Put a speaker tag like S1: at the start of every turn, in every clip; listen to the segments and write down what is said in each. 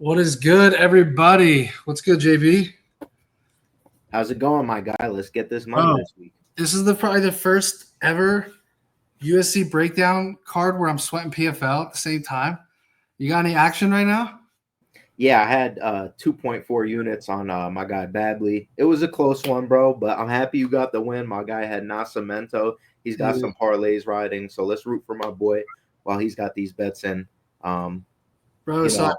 S1: What is good, everybody? What's good, JB?
S2: How's it going, my guy? Let's get this money
S1: Oh,
S2: this week.
S1: this is probably the first ever USC breakdown card where I'm sweating PFL at the same time. You got any action right now?
S2: Yeah, I had 2.4 units on my guy Babley. It was a close one, bro, but I'm happy you got the win. My guy had Nascimento. He's got some parlays riding, so let's root for my boy while he's got these bets in.
S1: Bro, so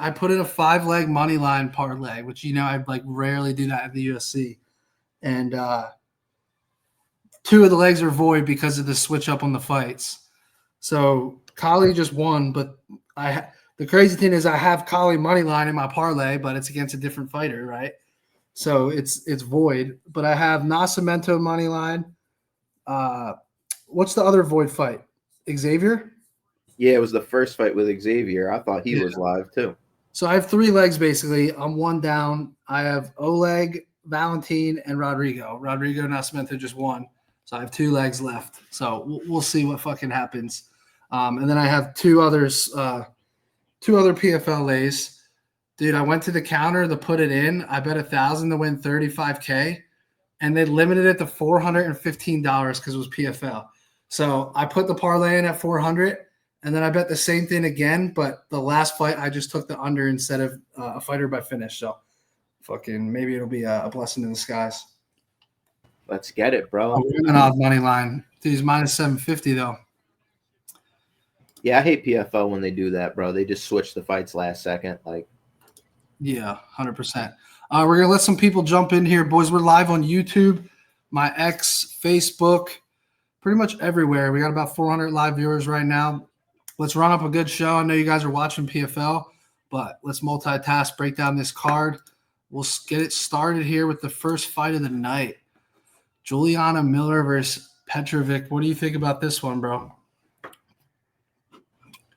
S1: I put in a 5-leg money line parlay, which I like rarely do that at the UFC. And two of the legs are void because of the switch up on the fights. So Kali just won, but the crazy thing is I have Kali money line in my parlay, but it's against a different fighter, right? So it's void. But I have Nascimento money line. What's the other void fight? Xavier?
S2: Yeah, it was the first fight with Xavier. I thought he was live too.
S1: So I have 3 legs basically. I'm one down. I have Oleg, Valentin, and Rodrigo. Rodrigo Nascimento just won. So I have 2 legs left. So we'll see what fucking happens. And then I have 2 others, 2 other PFL lays. Dude, I went to the counter to put it in. I bet 1,000 to win $35K. And they limited it to $415 because it was PFL. So I put the parlay in at 400. And then I bet the same thing again, but the last fight I just took the under instead of a fighter by finish. So fucking maybe it'll be a blessing in disguise.
S2: Let's get it, bro.
S1: Off money line. Dude, he's minus 750 though.
S2: Yeah, I hate PFL when they do that, bro. They just switch the fights last second.
S1: Yeah, 100%. We're gonna let some people jump in here, boys. We're live on YouTube, my X, Facebook, pretty much everywhere. We got about 400 live viewers right now. Let's run up a good show. I know you guys are watching PFL, but let's multitask, break down this card. We'll get it started here with the first fight of the night. Juliana Miller versus Petrovic. What do you think about this one, bro?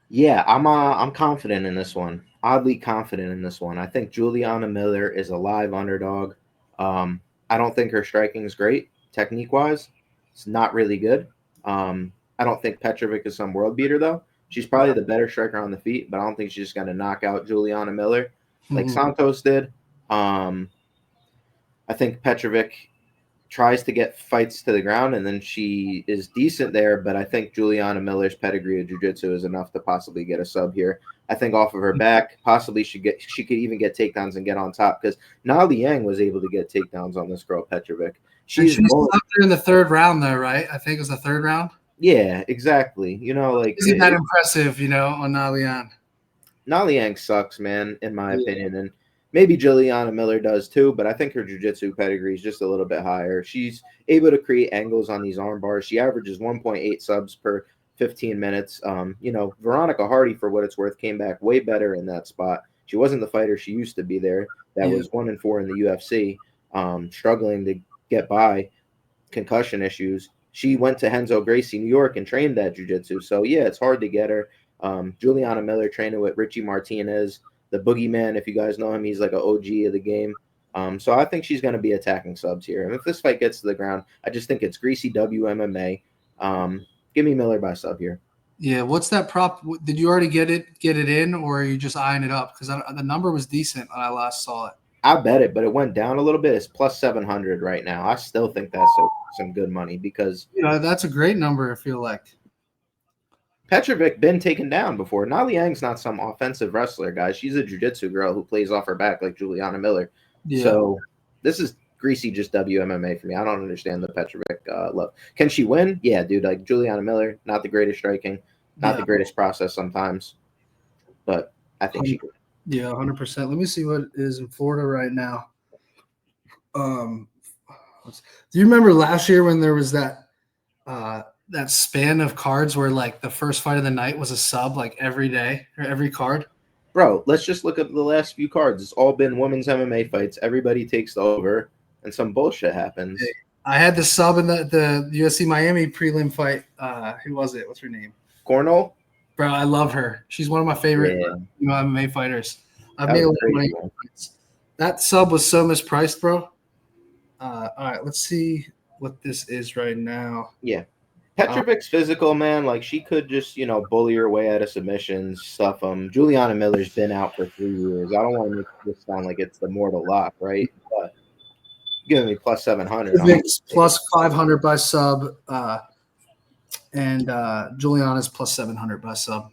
S2: Yeah, I'm confident in this one. Oddly confident in this one. I think Juliana Miller is a live underdog. I don't think her striking is great technique-wise. It's not really good. I don't think Petrovic is some world beater, though. She's probably the better striker on the feet, but I don't think she's going to knock out Juliana Miller like Santos did. I think Petrovic tries to get fights to the ground, and then she is decent there, but I think Juliana Miller's pedigree of jiu-jitsu is enough to possibly get a sub here. I think off of her back, possibly she could even get takedowns and get on top, because Na Liang was able to get takedowns on this girl, Petrovic.
S1: She's up there in the 3rd round, though, right? I think it was the 3rd round.
S2: Yeah, exactly.
S1: Isn't that impressive, on Na Liang?
S2: Na Liang sucks, man, in my opinion, and maybe Juliana Miller does too, but I think her jiu-jitsu pedigree is just a little bit higher. She's able to create angles on these arm bars. She averages 1.8 subs per 15 minutes. Veronica Hardy, for what it's worth, came back way better in that spot. She wasn't the fighter she used to be there. That was 1-4 in the UFC, struggling to get by, concussion issues. She went to Renzo Gracie, New York, and trained that jiu-jitsu. So, yeah, it's hard to get her. Juliana Miller training with Richie Martinez, the boogeyman. If you guys know him, he's like an OG of the game. So I think she's going to be attacking subs here. And if this fight gets to the ground, I just think it's greasy WMMA. Give me Miller by sub here.
S1: Yeah, what's that prop? Did you already get it in, or are you just eyeing it up? Because the number was decent when I last saw it.
S2: I bet it, but it went down a little bit. It's plus 700 right now. I still think that's some good money because
S1: that's a great number. I feel like
S2: Petrovic been taken down before. Na Liang's not some offensive wrestler, guys. She's a jiu-jitsu girl who plays off her back like Juliana Miller. Yeah. So this is greasy just WMMA for me. I don't understand the Petrovic love. Can she win? Yeah, dude. Like Juliana Miller, not the greatest striking, not the greatest process sometimes, but I think she could.
S1: Yeah, 100%. Let me see what is in Florida right now. Do you remember last year when there was that span of cards where like the first fight of the night was a sub like every day or every card?
S2: Bro, let's just look at the last few cards. It's all been women's MMA fights. Everybody takes the over, and some bullshit happens.
S1: I had the sub in the UFC Miami prelim fight. Who was it? What's her name?
S2: Cornell?
S1: Bro, I love her. She's one of my favorite MMA fighters. I've made a lot of money. That sub was so mispriced, bro. All right, let's see what this is right now.
S2: Yeah. Petrovic's physical, man. Like, she could just, bully her way out of submissions, stuff them. Juliana Miller's been out for 3 years. I don't want to make this sound like it's the mortal lock, right? But giving me plus 700.
S1: Plus 500 by sub, and Juliana's plus 700 by sub.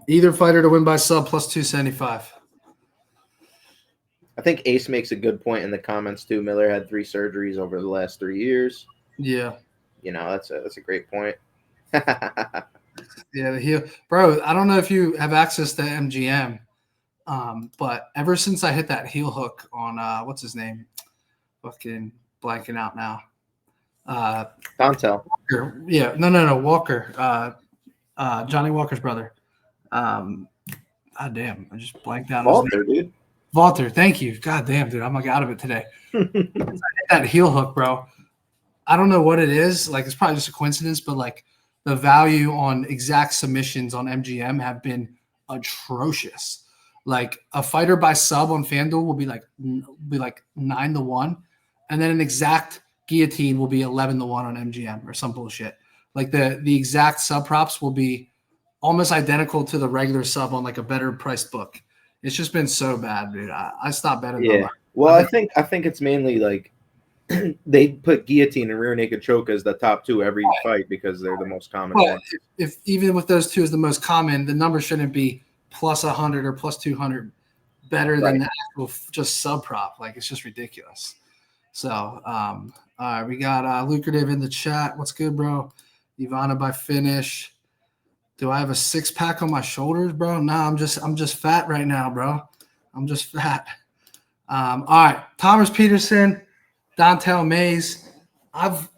S1: Either fighter to win by sub plus 275.
S2: I think Ace makes a good point in the comments too. Miller had 3 surgeries over the last 3 years.
S1: Yeah,
S2: that's a great point.
S1: Yeah, the heel, bro. I don't know if you have access to MGM, but ever since I hit that heel hook on what's his name, fucking blanking out now.
S2: Dontel.
S1: Walker. Yeah, no, Walker. Johnny Walker's brother. God damn, I just blanked out.
S2: Walter, dude.
S1: Walter, thank you. God damn, dude, I'm like out of it today. I hit that heel hook, bro. I don't know what it is. Like, it's probably just a coincidence, but like the value on exact submissions on MGM have been atrocious. Like a fighter by sub on FanDuel will be like 9-1, and then an exact guillotine will be 11-1 on MGM or some bullshit. Like the exact sub props will be almost identical to the regular sub on like a better priced book. It's just been so bad, dude. I stopped betting.
S2: Yeah. Well, I think it's mainly like they put guillotine and rear naked choke as the top 2 every fight because they're the most common ones.
S1: If even with those 2 as the most common, the number shouldn't be plus 100 or plus 200 better than the actual just sub prop. Like, it's just ridiculous. So, all right, we got Lucrative in the chat. What's good, bro? Ivana by finish. Do I have a 6-pack on my shoulders, bro? No, I'm just fat right now, bro. I'm just fat. All right, Thomas Peterson, Dontel Mays. I've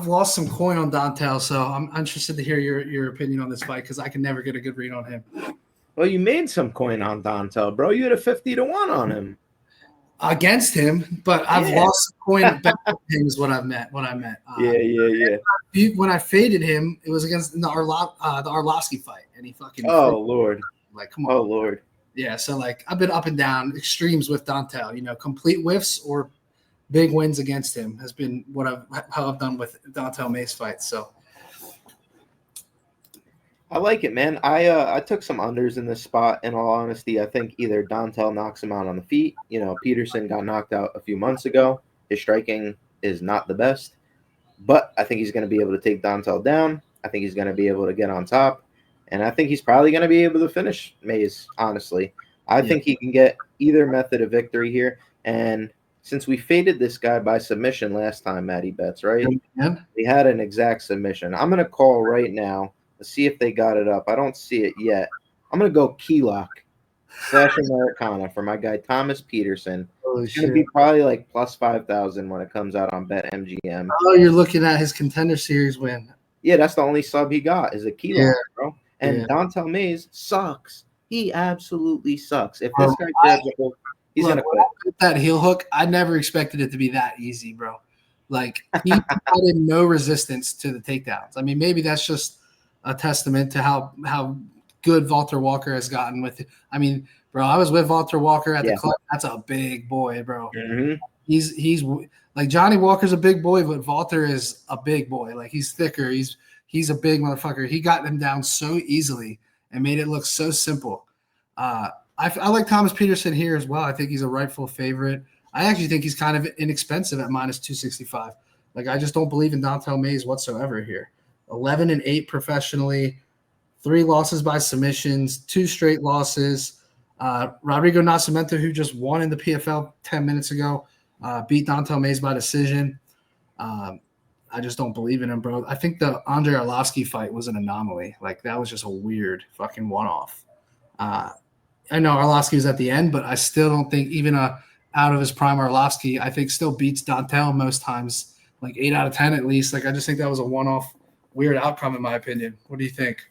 S1: lost some coin on Dontel, so I'm interested to hear your opinion on this fight because I can never get a good read on him.
S2: Well, you made some coin on Dontel, bro. You had a 50-1 on him.
S1: Against him, but I've lost coin back with him is what I meant.
S2: Yeah.
S1: When I faded him, it was against the Arlovsky fight, and he fucking.
S2: Oh Lord!
S1: Like, come on.
S2: Oh Lord!
S1: Yeah, so like I've been up and down extremes with Dontel. Complete whiffs or big wins against him has been how I've done with Dontel Mays fights. So
S2: I like it, man. I took some unders in this spot. In all honesty, I think either Dontel knocks him out on the feet. Peterson got knocked out a few months ago. His striking is not the best, but I think he's going to be able to take Dontel down. I think he's going to be able to get on top, and I think he's probably going to be able to finish Mays. Honestly, I think he can get either method of victory here. And since we faded this guy by submission last time, Matty Bets, right?
S1: Yeah.
S2: We had an exact submission. I'm going to call right now. Let's see if they got it up. I don't see it yet. I'm going to go key lock / Americana for my guy Thomas Peterson. It's going to be probably like plus 5,000 when it comes out on BetMGM.
S1: Oh, you're looking at his Contender Series win.
S2: Yeah, that's the only sub he got is a key lock, bro. And Dontel Mays sucks. He absolutely sucks. If this guy grabs a hold, he's going to quit.
S1: That heel hook, I never expected it to be that easy, bro. Like, he added no resistance to the takedowns. I mean, maybe that's just a testament to how good Walter Walker has gotten with it. I mean, bro, I was with Walter Walker at the club. That's a big boy, bro.
S2: Mm-hmm.
S1: He's like Johnny Walker's a big boy, but Walter is a big boy. Like, he's thicker. He's a big motherfucker. He got him down so easily and made it look so simple. I like Thomas Peterson here as well. I think he's a rightful favorite. I actually think he's kind of inexpensive at minus 265. Like, I just don't believe in Dontel Mays whatsoever here. 11-8 professionally, 3 losses by submissions, 2 straight losses. Rodrigo Nascimento, who just won in the PFL 10 minutes ago, beat Dontel Mays by decision. I just don't believe in him, bro. I think the Andre Arlovsky fight was an anomaly. Like, that was just a weird fucking one-off. I know Arlovsky was at the end, but I still don't think even out of his prime Arlovsky, I think still beats Dontel most times, like 8 out of 10 at least. Like, I just think that was a one-off weird outcome in my opinion. What do you think?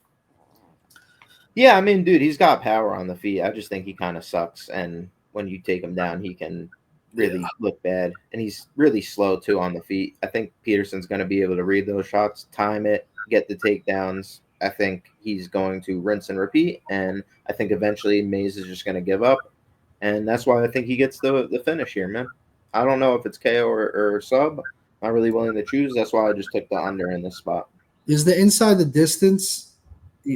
S2: Yeah, I mean, dude, he's got power on the feet. I just think he kind of sucks. And when you take him down, he can really look bad. And he's really slow, too, on the feet. I think Peterson's going to be able to read those shots, time it, get the takedowns. I think he's going to rinse and repeat. And I think eventually Mays is just going to give up. And that's why I think he gets the finish here, man. I don't know if it's KO or sub. not really willing to choose. That's why I just took the under in this spot.
S1: Is the inside the distance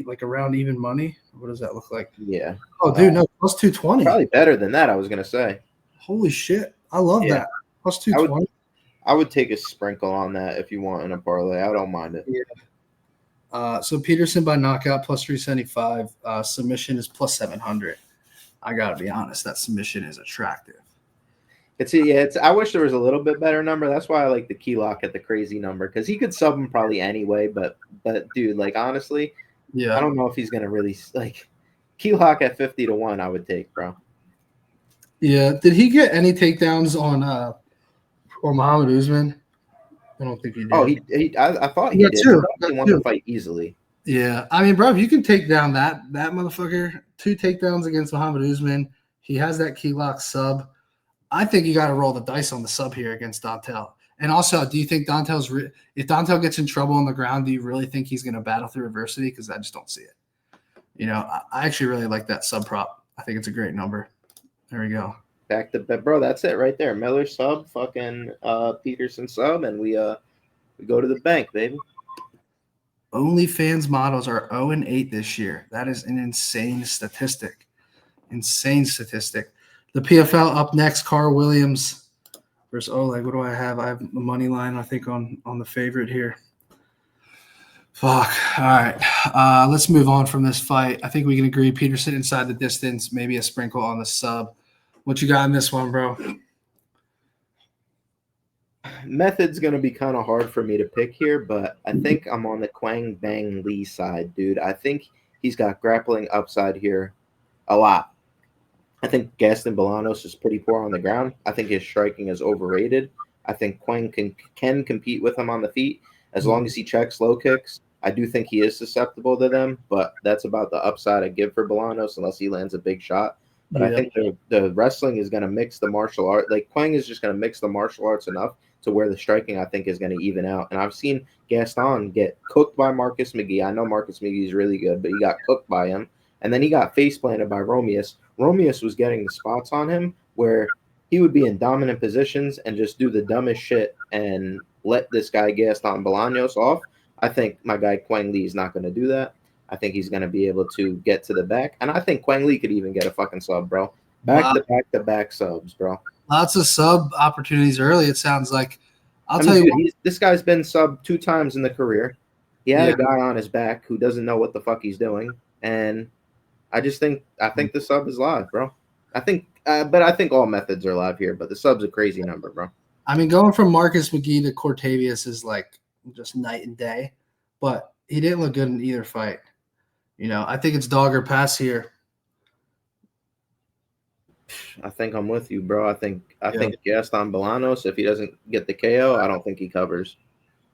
S1: like around even money? What does that look like?
S2: Yeah.
S1: Oh, dude, no, plus 220.
S2: Probably better than that, I was going to say.
S1: Holy shit. I love that. Plus 220.
S2: I would take a sprinkle on that if you want in a parlay. I don't mind it.
S1: Yeah. So Peterson by knockout plus 375. Submission is plus 700. I got to be honest. That submission is attractive.
S2: I wish there was a little bit better number. That's why I like the key lock at the crazy number because he could sub him probably anyway. But dude, like honestly,
S1: yeah,
S2: I don't know if he's gonna really like key lock at 50-1. I would take, bro.
S1: Yeah. Did he get any takedowns on Muhammad Usman? I don't think he did.
S2: Oh, I thought he did.
S1: Too.
S2: He won the fight easily.
S1: Yeah, I mean, bro, if you can take down that motherfucker, 2 takedowns against Muhammad Usman, he has that key lock sub. I think you got to roll the dice on the sub here against Dontel. And also, do you think if Dontel gets in trouble on the ground, do you really think he's going to battle through adversity? Because I just don't see it. You know, I actually really like that sub prop. I think it's a great number. There we go.
S2: Back to bro. That's it right there. Miller sub, fucking Peterson sub, and we go to the bank, baby.
S1: OnlyFans models are 0-8 this year. That is an insane statistic. Insane statistic. The PFL up next, Carl Williams versus Oleg. What do I have? I have the money line, I think, on the favorite here. Fuck. All right. Let's move on from this fight. I think we can agree Peterson inside the distance, maybe a sprinkle on the sub. What you got in this one, bro?
S2: Method's going to be kind of hard for me to pick here, but I think I'm on the Quang Bang Lee side, dude. I think he's got grappling upside here a lot. I think Gaston Balanos is pretty poor on the ground. I think his striking is overrated. I think Quang can compete with him on the feet as long as he checks low kicks. I do think he is susceptible to them, but that's about the upside I give for Balanos unless he lands a big shot. But I think the wrestling is going to mix the martial art. Like Quang is just going to mix the martial arts enough to where the striking, I think, is going to even out. And I've seen Gaston get cooked by Marcus McGee. I know Marcus McGee is really good, but he got cooked by him. And then he got face planted by Romeus. Romeus was getting the spots on him where he would be in dominant positions and just do the dumbest shit and let this guy Gaston Bolaños off. I think my guy Quang Lee is not going to do that. I think he's going to be able to get to the back. And I think Quang Lee could even get a fucking sub, bro. Back-to-back subs, bro.
S1: Lots of sub opportunities early, it sounds like. I'll tell you what.
S2: This guy's been sub 2 times in the career. He had a guy on his back who doesn't know what the fuck he's doing. And I think the sub is live, bro. But I think all methods are live here, but the sub's a crazy number, bro.
S1: I mean, going from Marcus McGee to Cortavius is like just night and day, but he didn't look good in either fight. You know, I think it's dog or pass here.
S2: I think I'm with you, bro. I think Gaston Bolaños, if he doesn't get the KO, I don't think he covers.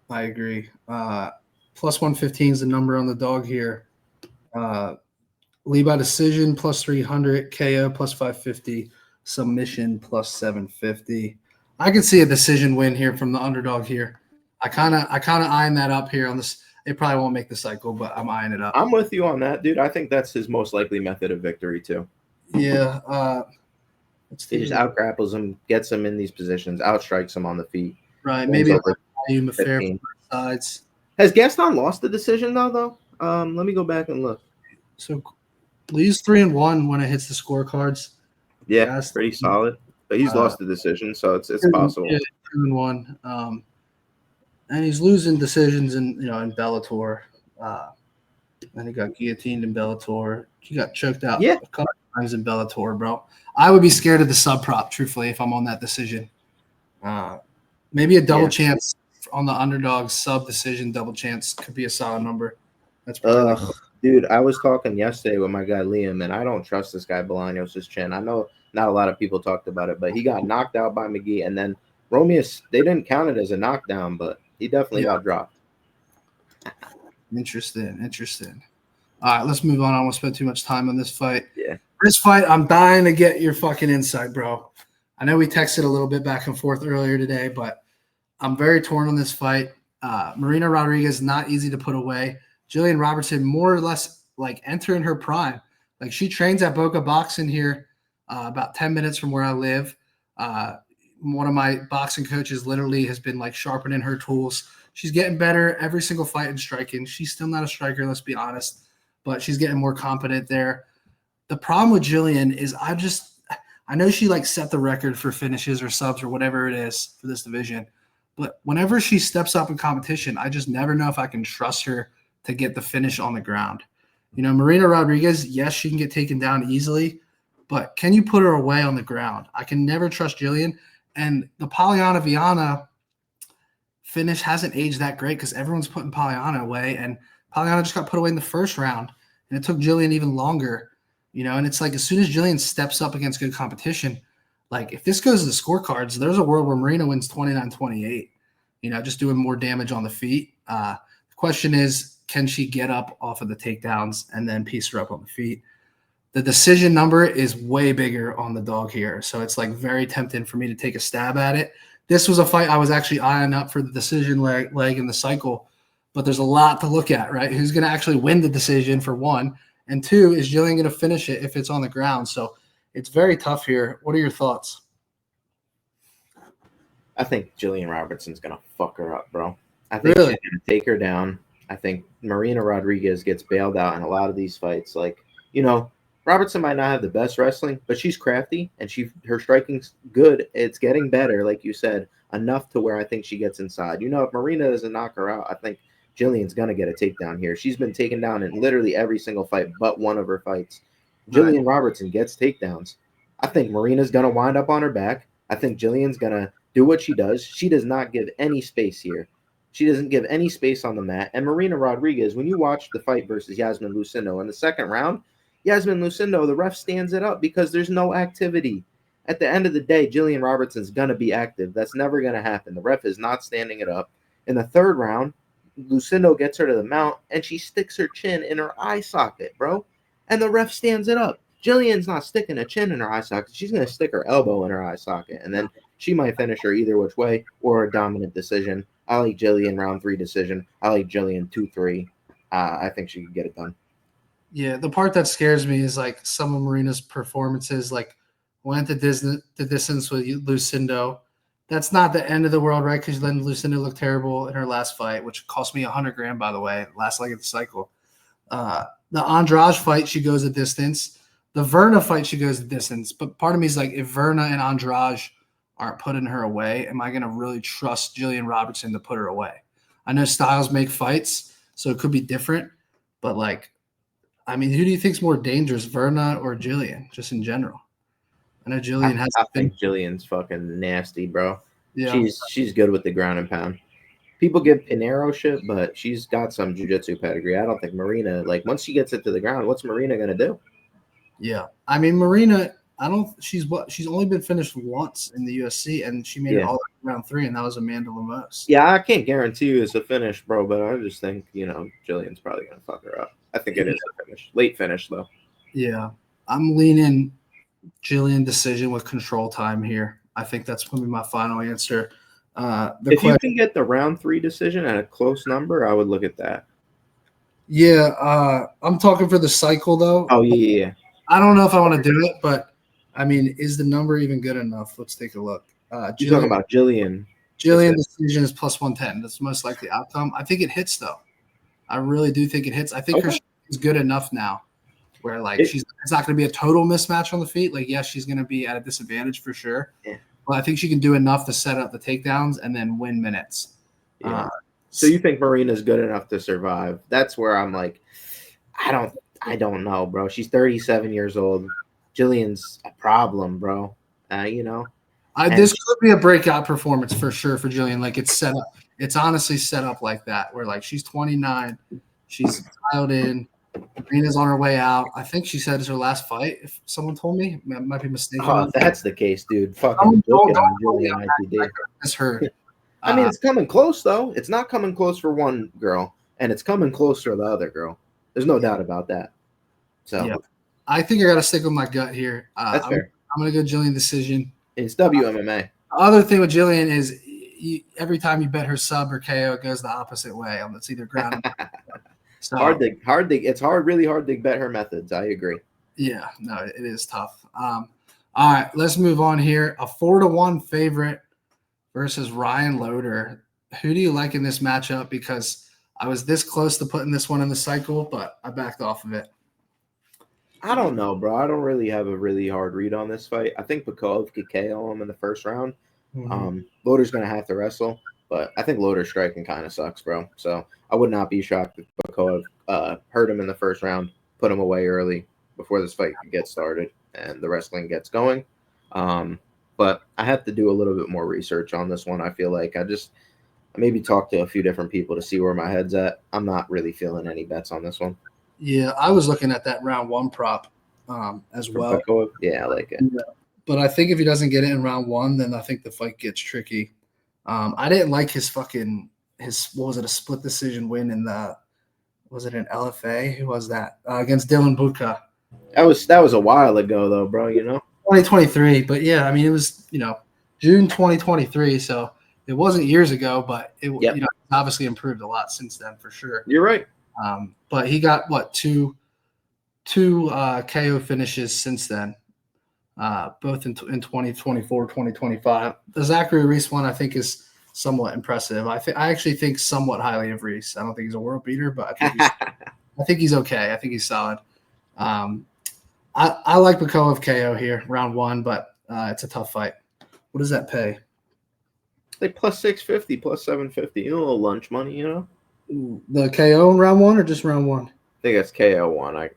S1: I agree. Plus 115 is the number on the dog here. Lee by decision plus 300, KO plus 550, submission plus 750. I can see a decision win here from the underdog here. I kind of eyeing that up here on this. It probably won't make the cycle, but I'm eyeing it up.
S2: I'm with you on that, dude. I think that's his most likely method of victory too.
S1: Yeah.
S2: He just out grapples him, gets him in these positions, outstrikes him on the feet.
S1: Right. Maybe a fair sides.
S2: Has Gaston lost the decision though? Let me go back and look.
S1: So Lee's 3-1 when it hits the scorecards.
S2: Yeah, that's pretty solid. But he's lost the decision, so it's possible.
S1: Yeah, 2-1. And he's losing decisions in Bellator. And he got guillotined in Bellator. He got choked out a couple times in Bellator, bro. I would be scared of the sub prop, truthfully, if I'm on that decision. Maybe a double chance on the underdog sub decision. Double chance could be a solid number. That's probably
S2: dude, I was talking yesterday with my guy Liam, and I don't trust this guy Bolaños' chin. I know not a lot of people talked about it, but he got knocked out by McGee, and then Romeus, they didn't count it as a knockdown, but he definitely got dropped.
S1: Interesting. All right, let's move on. I don't want to spend too much time on this fight.
S2: Yeah.
S1: This fight, I'm dying to get your fucking insight, bro. I know we texted a little bit back and forth earlier today, but I'm very torn on this fight. Marina Rodriguez, not easy to put away. Jillian Robertson, more or less like entering her prime. Like she trains at Boca Boxing here, about 10 minutes from where I live. one of my boxing coaches literally has been like sharpening her tools. She's getting better every single fight in striking. She's still not a striker, let's be honest, but she's getting more competent there. The problem with Jillian is I know she like set the record for finishes or subs or whatever it is for this division, but whenever she steps up in competition, I just never know if I can trust her to get the finish on the ground. You know, Marina Rodriguez, yes, she can get taken down easily, but can you put her away on the ground? I can never trust Jillian. And the Polyana Viana finish hasn't aged that great because everyone's putting Polyana away, and Polyana just got put away in the first round, and it took Jillian even longer. You know, and it's like as soon as Jillian steps up against good competition, like if this goes to the scorecards, there's a world where Marina wins 29-28, you know, just doing more damage on the feet. The question is, can she get up off of the takedowns and then piece her up on the feet? The decision number is way bigger on the dog here. So it's like very tempting for me to take a stab at it. This was a fight I was actually eyeing up for the decision leg in the cycle, but there's a lot to look at, right? Who's going to actually win the decision for one? And two, is Jillian going to finish it if it's on the ground? So it's very tough here. What are your thoughts?
S2: I think Jillian Robertson's going to fuck her up, bro. I think
S1: Really?
S2: she's going to take her down. I think Marina Rodriguez gets bailed out in a lot of these fights. Like, you know, Robertson might not have the best wrestling, but she's crafty and her striking's good. It's getting better, like you said, enough to where I think she gets inside. You know, if Marina doesn't knock her out, I think Jillian's going to get a takedown here. She's been taken down in literally every single fight but one of her fights. Jillian Robertson gets takedowns. I think Marina's going to wind up on her back. I think Jillian's going to do what she does. She does not give any space here. She doesn't give any space on the mat. And Marina Rodriguez, when you watch the fight versus Yasmin Lucindo in the second round, Yasmin Lucindo, the ref stands it up because there's no activity. At the end of the day, Jillian Robertson's going to be active. That's never going to happen. The ref is not standing it up. In the third round, Lucindo gets her to the mount, and she sticks her chin in her eye socket, bro. And the ref stands it up. Jillian's not sticking a chin in her eye socket. She's going to stick her elbow in her eye socket, and then she might finish her either which way or a dominant decision. I like Jillian round 3 decision. I like Jillian 2-3. I think she can get it done.
S1: Yeah, the part that scares me is like some of Marina's performances, like went the distance with Lucindo. That's not the end of the world, right? Because then Lucindo looked terrible in her last fight, which cost me $100,000, by the way, last leg of the cycle. The Andrade fight, she goes a distance. The Verna fight, she goes a distance. But part of me is like, if Verna and Andrade aren't putting her away, am I going to really trust Jillian Robertson to put her away? I know styles make fights, so it could be different. But, like, I mean, who do you think's more dangerous, Verna or Jillian, just in general? I know Jillian has.
S2: I think Jillian's fucking nasty, bro.
S1: Yeah.
S2: She's good with the ground and pound. People give Pinero shit, but she's got some jiu-jitsu pedigree. I don't think Marina, like, once she gets it to the ground, what's Marina going to do?
S1: Yeah. I mean, Marina, she's only been finished once in the UFC, and she made it all round 3, and that was Amanda Lemos.
S2: Yeah, I can't guarantee you it's a finish, bro, but I just think, you know, Jillian's probably going to fuck her up. I think it is a finish. Late finish, though.
S1: Yeah. I'm leaning Jillian decision with control time here. I think that's going to be my final answer.
S2: If you can get the round 3 decision at a close number, I would look at that.
S1: Yeah, I'm talking for the cycle, though.
S2: Oh, yeah.
S1: I don't know if I want to do it, but, I mean, is the number even good enough? Let's take a look.
S2: You're talking about Jillian.
S1: Jillian decision is plus 110. That's the most likely outcome. I think it hits, though. I really do think it hits. I think her is good enough now where, like, it's not going to be a total mismatch on the feet. Like, yes, she's going to be at a disadvantage for sure. Yeah. But I think she can do enough to set up the takedowns and then win minutes.
S2: Yeah. So you think Marina's good enough to survive? That's where I'm like, I don't know, bro. She's 37 years old. Jillian's a problem, bro. You know.
S1: This could be a breakout performance for sure for Jillian. Like, it's set up. It's honestly set up like that, where, like, she's 29. She's dialed in. Marina's on her way out. I think she said it's her last fight. If someone told me, I might be mistaken.
S2: Oh, that's the case, dude. Fucking Jillian ITD.
S1: It's her.
S2: I mean, it's coming close, though. It's not coming close for one girl, and it's coming close for the other girl. There's no doubt about that. So,
S1: yeah. I think I got to stick with my gut here.
S2: That's fair.
S1: I'm going to go Jillian decision.
S2: It's WMMA.
S1: The other thing with Jillian is every time you bet her sub or KO, it goes the opposite way. It's either ground. So,
S2: it's really hard to bet her methods. I agree.
S1: Yeah, no, it is tough. All right, let's move on here. A 4-1 favorite versus Ryan Loder. Who do you like in this matchup? Because I was this close to putting this one in the cycle, but I backed off of it.
S2: I don't know, bro. I don't really have a really hard read on this fight. I think Bekoev could KO him in the first round. Loder's going to have to wrestle, but I think Loder's striking kind of sucks, bro. So I would not be shocked if Bekoev hurt him in the first round, put him away early before this fight gets started and the wrestling gets going. But I have to do a little bit more research on this one. I feel like I maybe talk to a few different people to see where my head's at. I'm not really feeling any bets on this one.
S1: Yeah, I was looking at that round 1 prop as well.
S2: Bekoev? Yeah, I like it.
S1: Yeah. But I think if he doesn't get it in round 1, then I think the fight gets tricky. I didn't like his what was it, a split decision win in was it an LFA? Who was that? Against Dylan Buka.
S2: That was a while ago though, bro,
S1: 2023, but yeah, I mean it was, June 2023, so it wasn't years ago, but it obviously improved a lot since then for sure.
S2: You're right.
S1: But he got two KO finishes since then, both in 2024, 2025. The Zachary Reese one I think is somewhat impressive. I actually think somewhat highly of Reese. I don't think he's a world beater, but I think he's okay. I think he's solid. I like Bekoev KO here, round 1, but it's a tough fight. What does that pay?
S2: Like plus 650, plus 750. A little lunch money,
S1: The KO in round 1 or just round 1?
S2: I think that's KO 1.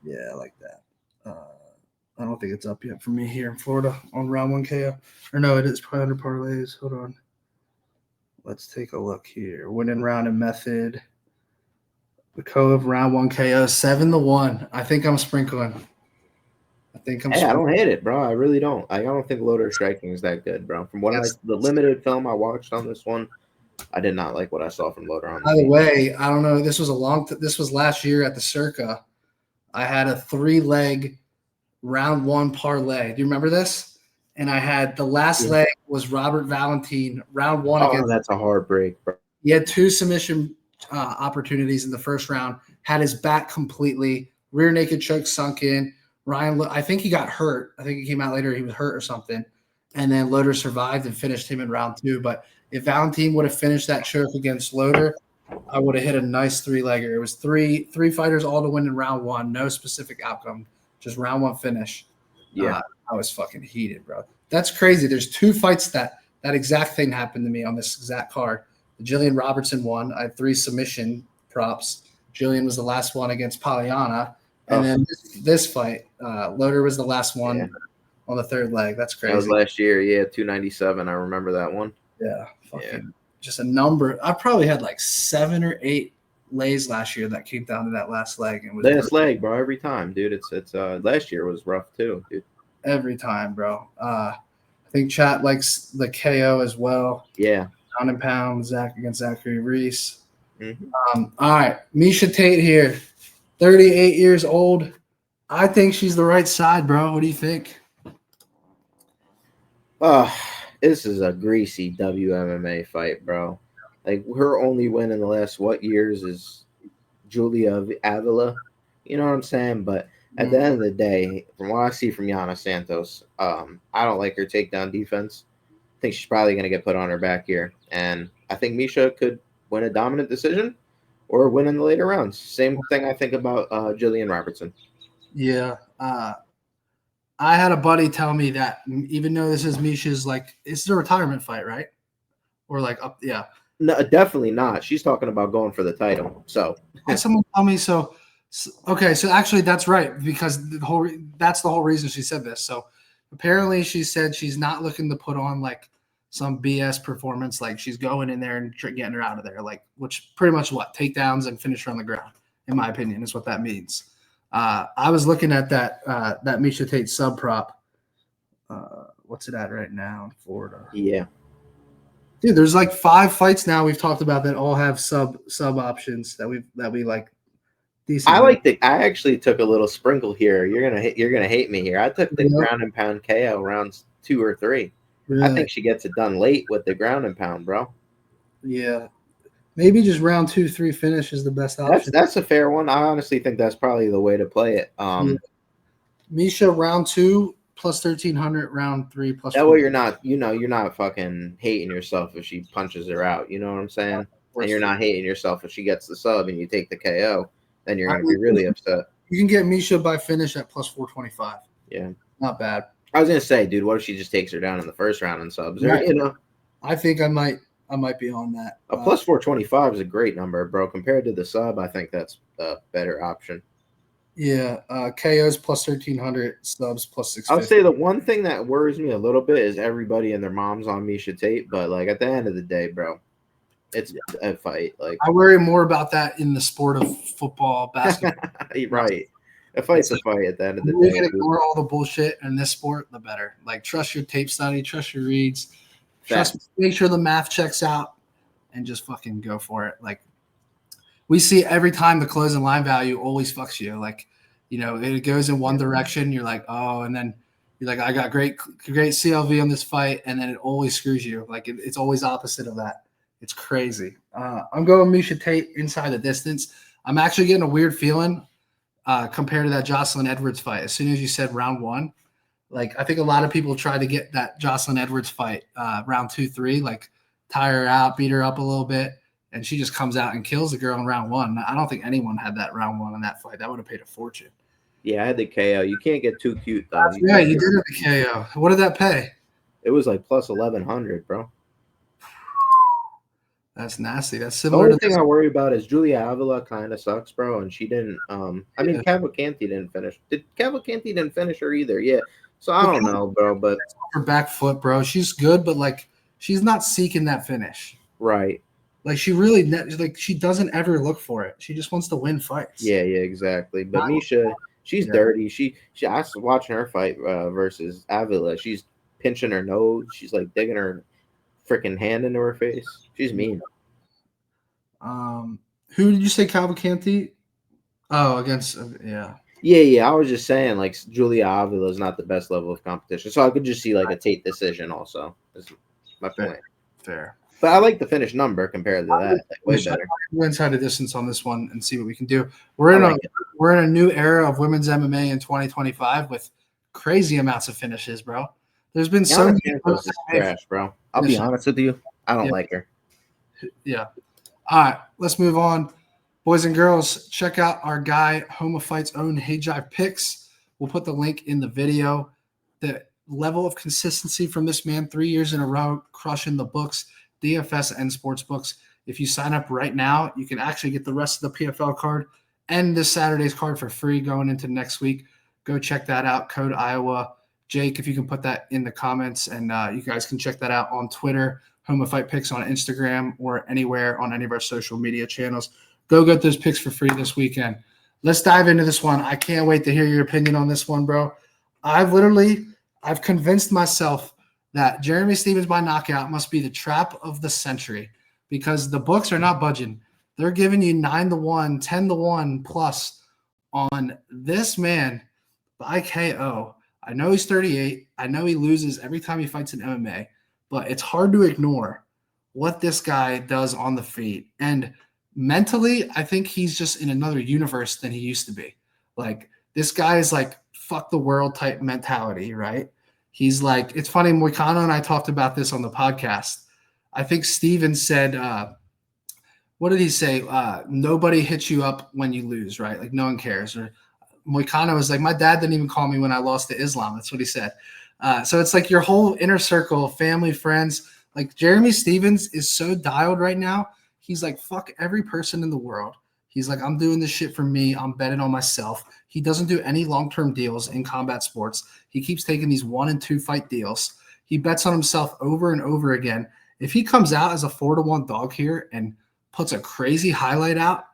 S1: Yeah, I like that. I don't think it's up yet for me here in Florida on round 1 KO. Or no, it is probably under parlays. Hold on. Let's take a look here. Winning round and method. Bekoev round 1 KO 7-1. I think I'm sprinkling.
S2: I don't hate it, bro. I really don't. I don't think Loder striking is that good, bro. From the limited film I watched on this one, I did not like what I saw from Loder on.
S1: By the way, I don't know. This was last year at the Circa. I had a 3-leg round 1 parlay. Do you remember this? And I had the last leg was Robert Valentine round 1 against.
S2: That's a hard break, bro.
S1: He had 2 submission opportunities in the first round. Had his back completely, rear naked choke sunk in. Ryan, I think he got hurt. I think he came out later. He was hurt or something. And then Loder survived and finished him in round 2. But if Valentine would have finished that choke against Loder, I would have hit a nice 3-legger. It was three fighters all to win in round 1. No specific outcome, just round 1 finish.
S2: Yeah,
S1: I was fucking heated, bro. That's crazy. There's 2 fights that exact thing happened to me on this exact card. The Jillian Robertson one, I had 3 submission props. Jillian was the last one against Pollyanna. And then this fight, Loder was the last one on the 3rd leg. That's crazy.
S2: That was last year. Yeah, 297. I remember that one.
S1: Yeah. Just a number. I probably had like 7 or 8 lays last year that came down to that last leg. And
S2: last leg, bro. Every time, dude. It's last year was rough too, dude.
S1: Every time, bro. I think chat likes the KO as well.
S2: Yeah.
S1: Pound and pound, Zach against Zachary Reese.
S2: Mm-hmm.
S1: All right, Miesha Tate here, 38 years old. I think she's the right side, bro. What do you think?
S2: This is a greasy WMMA fight, bro. Like, her only win in the last years is Julia Avila. You know what I'm saying? But at the end of the day, from what I see from Yana Santos, I don't like her takedown defense. I think she's probably going to get put on her back here. And I think Miesha could win a dominant decision or win in the later rounds. Same thing I think about Jillian Robertson.
S1: Yeah. I had a buddy tell me that even though this is Miesha's, it's a retirement fight, right? Or yeah.
S2: No, definitely not. She's talking about going for the title. So
S1: someone tell me so. Okay, so actually that's right, because that's the whole reason she said this. So apparently she said she's not looking to put on some BS performance. Like, she's going in there and getting her out of there, which pretty much takedowns and finish her on the ground, in my opinion, is what that means. I was looking at that Miesha Tate sub prop. What's it at right now in Florida?
S2: Yeah.
S1: Dude, there's 5 fights now we've talked about that all have sub options that we like. Decent.
S2: I actually took a little sprinkle here. You're gonna hate me here. I took the ground and pound KO rounds 2 or 3. Really? I think she gets it done late with the ground and pound, bro.
S1: Yeah. Maybe just round 2, 3 finish is the best option.
S2: That's a fair one. I honestly think that's probably the way to play it.
S1: Miesha round 2 plus 1300, round 3 plus.
S2: That
S1: 4.
S2: way you're not fucking hating yourself if she punches her out. You know what I'm saying? And you're not hating yourself if she gets the sub and you take the KO. Then you're gonna be really upset.
S1: You can get Misha by finish at plus 425.
S2: Yeah,
S1: not bad.
S2: I was gonna say, dude, what if she just takes her down in the first round and subs?
S1: Right.
S2: Or,
S1: I think I might be on that.
S2: A plus 425 is a great number, bro. Compared to the sub, I think that's a better option.
S1: Yeah, KOs plus 1300, subs plus 650.
S2: I'll say the one thing that worries me a little bit is everybody and their mom's on Misha Tate, but like at the end of the day, bro, it's a fight. Like
S1: I worry more about that in the sport of football, basketball.
S2: Right. A fight's a fight at the end of the day.
S1: You can ignore all the bullshit in this sport, the better. Like trust your tape study, trust your reads, make sure the math checks out, and just fucking go for it. Like we see every time the closing line value always fucks you. Like, it goes in one direction. You're like, oh, and then you're like, I got great CLV on this fight, and then it always screws you. Like it's always opposite of that. It's crazy. I'm going Misha Tate inside the distance. I'm actually getting a weird feeling compared to that Jocelyn Edwards fight. As soon as you said round 1, like I think a lot of people try to get that Jocelyn Edwards fight round 2, 3, like tire her out, beat her up a little bit. And she just comes out and kills the girl in round 1. I don't think anyone had that round 1 in that fight. That would have paid a fortune.
S2: Yeah, I had the KO. You can't get too cute, though.
S1: You did have the KO. What did that pay?
S2: It was like plus 1100, bro.
S1: That's nasty. That's similar.
S2: The only thing I worry about is Julia Avila kind of sucks, bro, and she didn't. Cavalcanti didn't finish. Cavalcanti didn't finish her either. Yeah, so I don't know, bro. But
S1: her back foot, bro, she's good, but like she's not seeking that finish.
S2: Right.
S1: Like she really she doesn't ever look for it. She just wants to win fights.
S2: Yeah, exactly. But Misha, she's dirty. She I was watching her fight versus Avila. She's pinching her nose. She's like digging her freaking hand into her face. She's mean.
S1: Who did you say Cavalcanti? Oh, against yeah.
S2: Yeah. I was just saying like Julia Avila is not the best level of competition, so I could just see like a Tate decision. Also, is my point.
S1: Fair.
S2: But I like the finished number compared to that. Like, way better.
S1: We're inside the distance on this one and see what we can do. We're in a new era of women's MMA in 2025 with crazy amounts of finishes, bro. There's been so many
S2: trash, bro. I'll be honest with you. I don't like her.
S1: Yeah. All right, let's move on. Boys and girls, check out our guy, Homa Fight's own Hey Jive Picks. We'll put the link in the video. The level of consistency from this man, 3 years in a row, crushing the books, DFS and sports books. If you sign up right now, you can actually get the rest of the PFL card and this Saturday's card for free going into next week. Go check that out. Code Iowa. Jake, if you can put that in the comments, and you guys can check that out on Twitter, Homa Fight Picks on Instagram, or anywhere on any of our social media channels. Go get those picks for free this weekend. Let's dive into this one. I can't wait to hear your opinion on this one, bro. I've convinced myself that Jeremy Stephens by knockout must be the trap of the century because the books are not budging. They're giving you 9-1, 10-1 plus on this man by KO. I know he's 38. I know he loses every time he fights in MMA, but it's hard to ignore what this guy does on the feet. And mentally, I think he's just in another universe than he used to be. Like, this guy is like, fuck the world type mentality, right? He's like, it's funny, Moicano and I talked about this on the podcast. I think Steven said, what did he say? Nobody hits you up when you lose, right? Like, no one cares. Or Moicano was like, my dad didn't even call me when I lost to Islam. That's what he said. So it's like your whole inner circle, family, friends. Like, Jeremy Stephens is so dialed right now. He's like, fuck every person in the world. He's like, I'm doing this shit for me. I'm betting on myself. He doesn't do any long-term deals in combat sports. He keeps taking these 1 and 2 fight deals. He bets on himself over and over again. If he comes out as a 4-1 dog here and puts a crazy highlight out,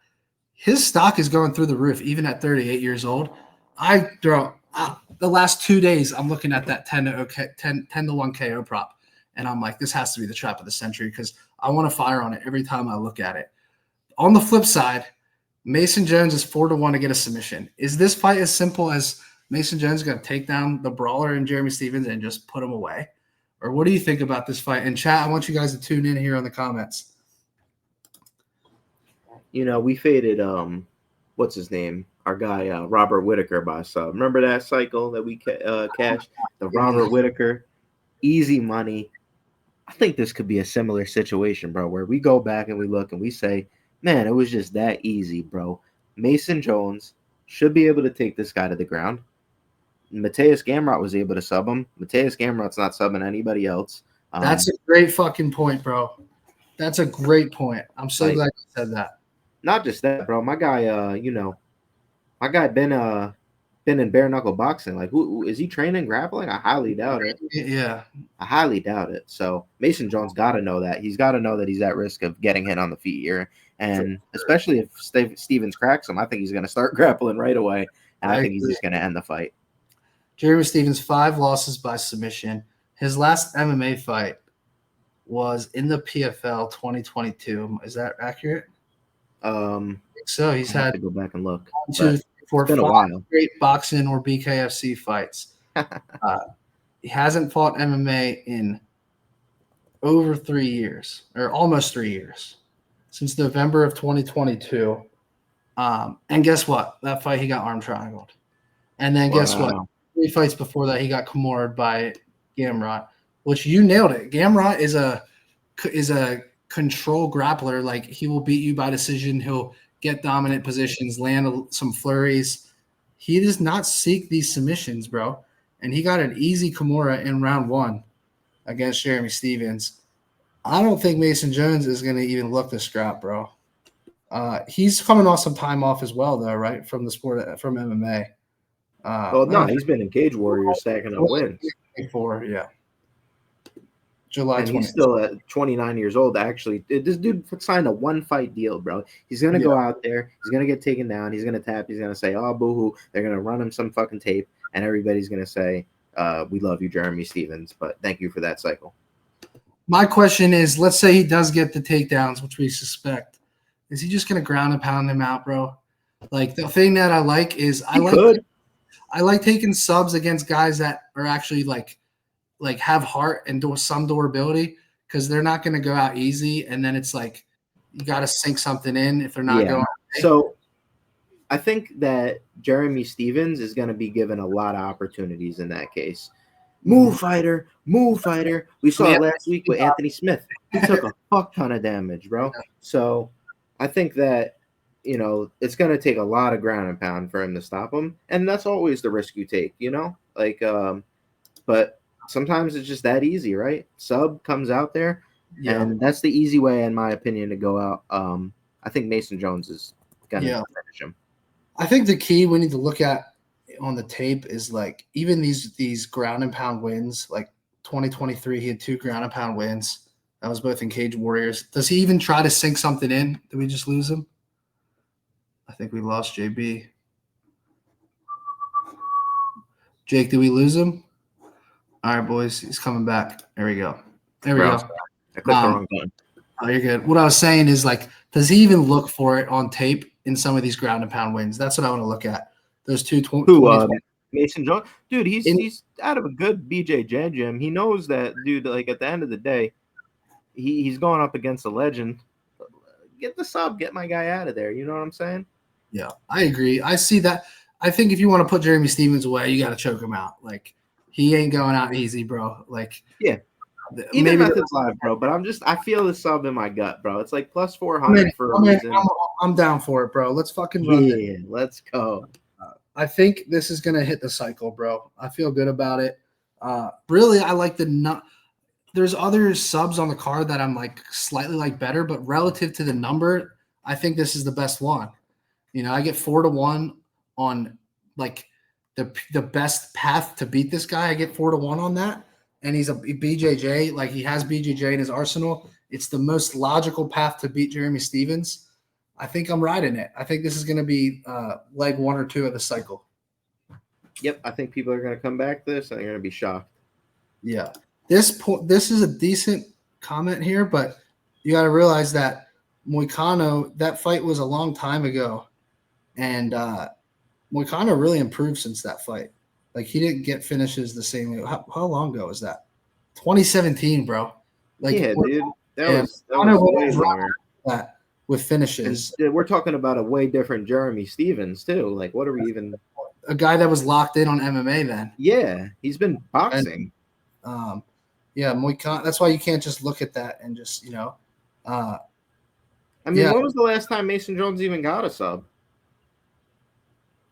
S1: his stock is going through the roof, even at 38 years old. The last 2 days, I'm looking at that 10-1 KO prop, and I'm like, this has to be the trap of the century because I want to fire on it every time I look at it. On the flip side, Mason Jones is 4-1 to get a submission. Is this fight as simple as Mason Jones is going to take down the brawler and Jeremy Stephens and just put him away? Or what do you think about this fight? And chat, I want you guys to tune in here on the comments.
S2: You know, we faded what's his name? our guy Robert Whitaker by sub. Remember that cycle that we cashed? The Robert Whitaker, easy money. I think this could be a similar situation, bro, where we go back and we look and we say, man, it was just that easy, bro. Mason Jones should be able to take this guy to the ground. Mateus Gamrot was able to sub him. Mateus Gamrot's not subbing anybody else.
S1: That's a great fucking point, bro. That's a great point. I'm so glad you said that.
S2: Not just that, bro. My guy, my guy been in bare knuckle boxing. Like, who is he training grappling? I highly doubt it.
S1: Yeah,
S2: I highly doubt it. So Mason Jones got to know that. He's got to know that he's at risk of getting hit on the feet here, and especially if Stevens cracks him, I think he's going to start grappling right away, and I think he's just going to end the fight.
S1: Jeremy Stevens, 5 losses by submission. His last MMA fight was in the PFL 2022. Is that accurate? So he's had
S2: to go back and look.
S1: 1, 2, 3, 4,
S2: been
S1: 5
S2: a while.
S1: great boxing or BKFC fights. He hasn't fought MMA in over 3 years, or almost 3 years, since November of 2022. And guess what? That fight he got arm triangled. And then guess what? 3 fights before that he got Kimura'd by Gamrot, which you nailed it. Gamrot is a control grappler. Like, he will beat you by decision. He'll get dominant positions, land some flurries. He does not seek these submissions, bro. And he got an easy Kimura in round 1 against Jeremy Stevens. I don't think Mason Jones is going to even look the scrap, bro. He's coming off some time off as well, though, right, from the sport, from MMA.
S2: He's been in Cage Warriors stacking up wins.
S1: Yeah. July 20th.
S2: He's still at 29 years old. Actually, this dude signed a 1-fight deal, bro. He's gonna go out there. He's gonna get taken down. He's gonna tap. He's gonna say, "Oh, boo-hoo." They're gonna run him some fucking tape, and everybody's gonna say, "We love you, Jeremy Stevens, but thank you for that cycle."
S1: My question is, let's say he does get the takedowns, which we suspect. Is he just gonna ground and pound him out, bro? Like, the thing that I like is I like taking subs against guys that are actually like have heart and some durability, because they're not going to go out easy. And then it's like, you got to sink something in if they're not going.
S2: So I think that Jeremy Stevens is going to be given a lot of opportunities in that case. Move fighter. We saw it last week with Anthony Smith. He took a fuck ton of damage, bro. So I think that, it's going to take a lot of ground and pound for him to stop him. And that's always the risk you take, but sometimes it's just that easy, right? Sub comes out there, and that's the easy way, in my opinion, to go out. I think Mason Jones is going to finish him.
S1: I think the key we need to look at on the tape is, like, even these ground and pound wins, like 2023, he had 2 ground and pound wins. That was both in Cage Warriors. Does he even try to sink something in? Did we just lose him? I think we lost JB. Jake, did we lose him? All right, boys. He's coming back. There we go. I clicked
S2: the wrong button.
S1: Oh, you're good. What I was saying is, like, does he even look for it on tape in some of these ground and pound wins? That's what I want to look at. Those 2
S2: Mason Jones? Dude, he's out of a good BJJ gym. He knows that, dude, like, at the end of the day, he's going up against a legend. Get the sub. Get my guy out of there. You know what I'm saying?
S1: Yeah, I agree. I see that. I think if you want to put Jeremy Stevens away, you got to choke him out. Like, he ain't going out easy, bro. Like,
S2: even methods live, bro. But I feel the sub in my gut, bro. It's like plus 400 for a reason.
S1: I'm down for it, bro. Let's fucking run it.
S2: Yeah, let's go.
S1: I think this is gonna hit the cycle, bro. I feel good about it. Really, I like there's other subs on the card that I'm like slightly like better, but relative to the number, I think this is the best one. I get 4-1 on like the best path to beat this guy. I get 4-1 on that. And he's a BJJ, like he has BJJ in his arsenal. It's the most logical path to beat Jeremy Stevens. I think I'm riding it. I think this is going to be leg 1 or 2 of the cycle.
S2: Yep, I think people are going to come back to this and they're going to be shocked.
S1: Yeah. This is a decent comment here, but you got to realize that Moicano, that fight was a long time ago. And Moicano really improved since that fight. Like, he didn't get finishes the same way. How long ago was that? 2017, bro. Like,
S2: yeah, dude. That was way longer.
S1: with finishes.
S2: And we're talking about a way different Jeremy Stevens too. Like, what are we even?
S1: A guy that was locked in on MMA then.
S2: Yeah, he's been boxing.
S1: And, yeah, Muay Thai. That's why you can't just look at that and just
S2: I mean, when was the last time Mason Jones even got a sub?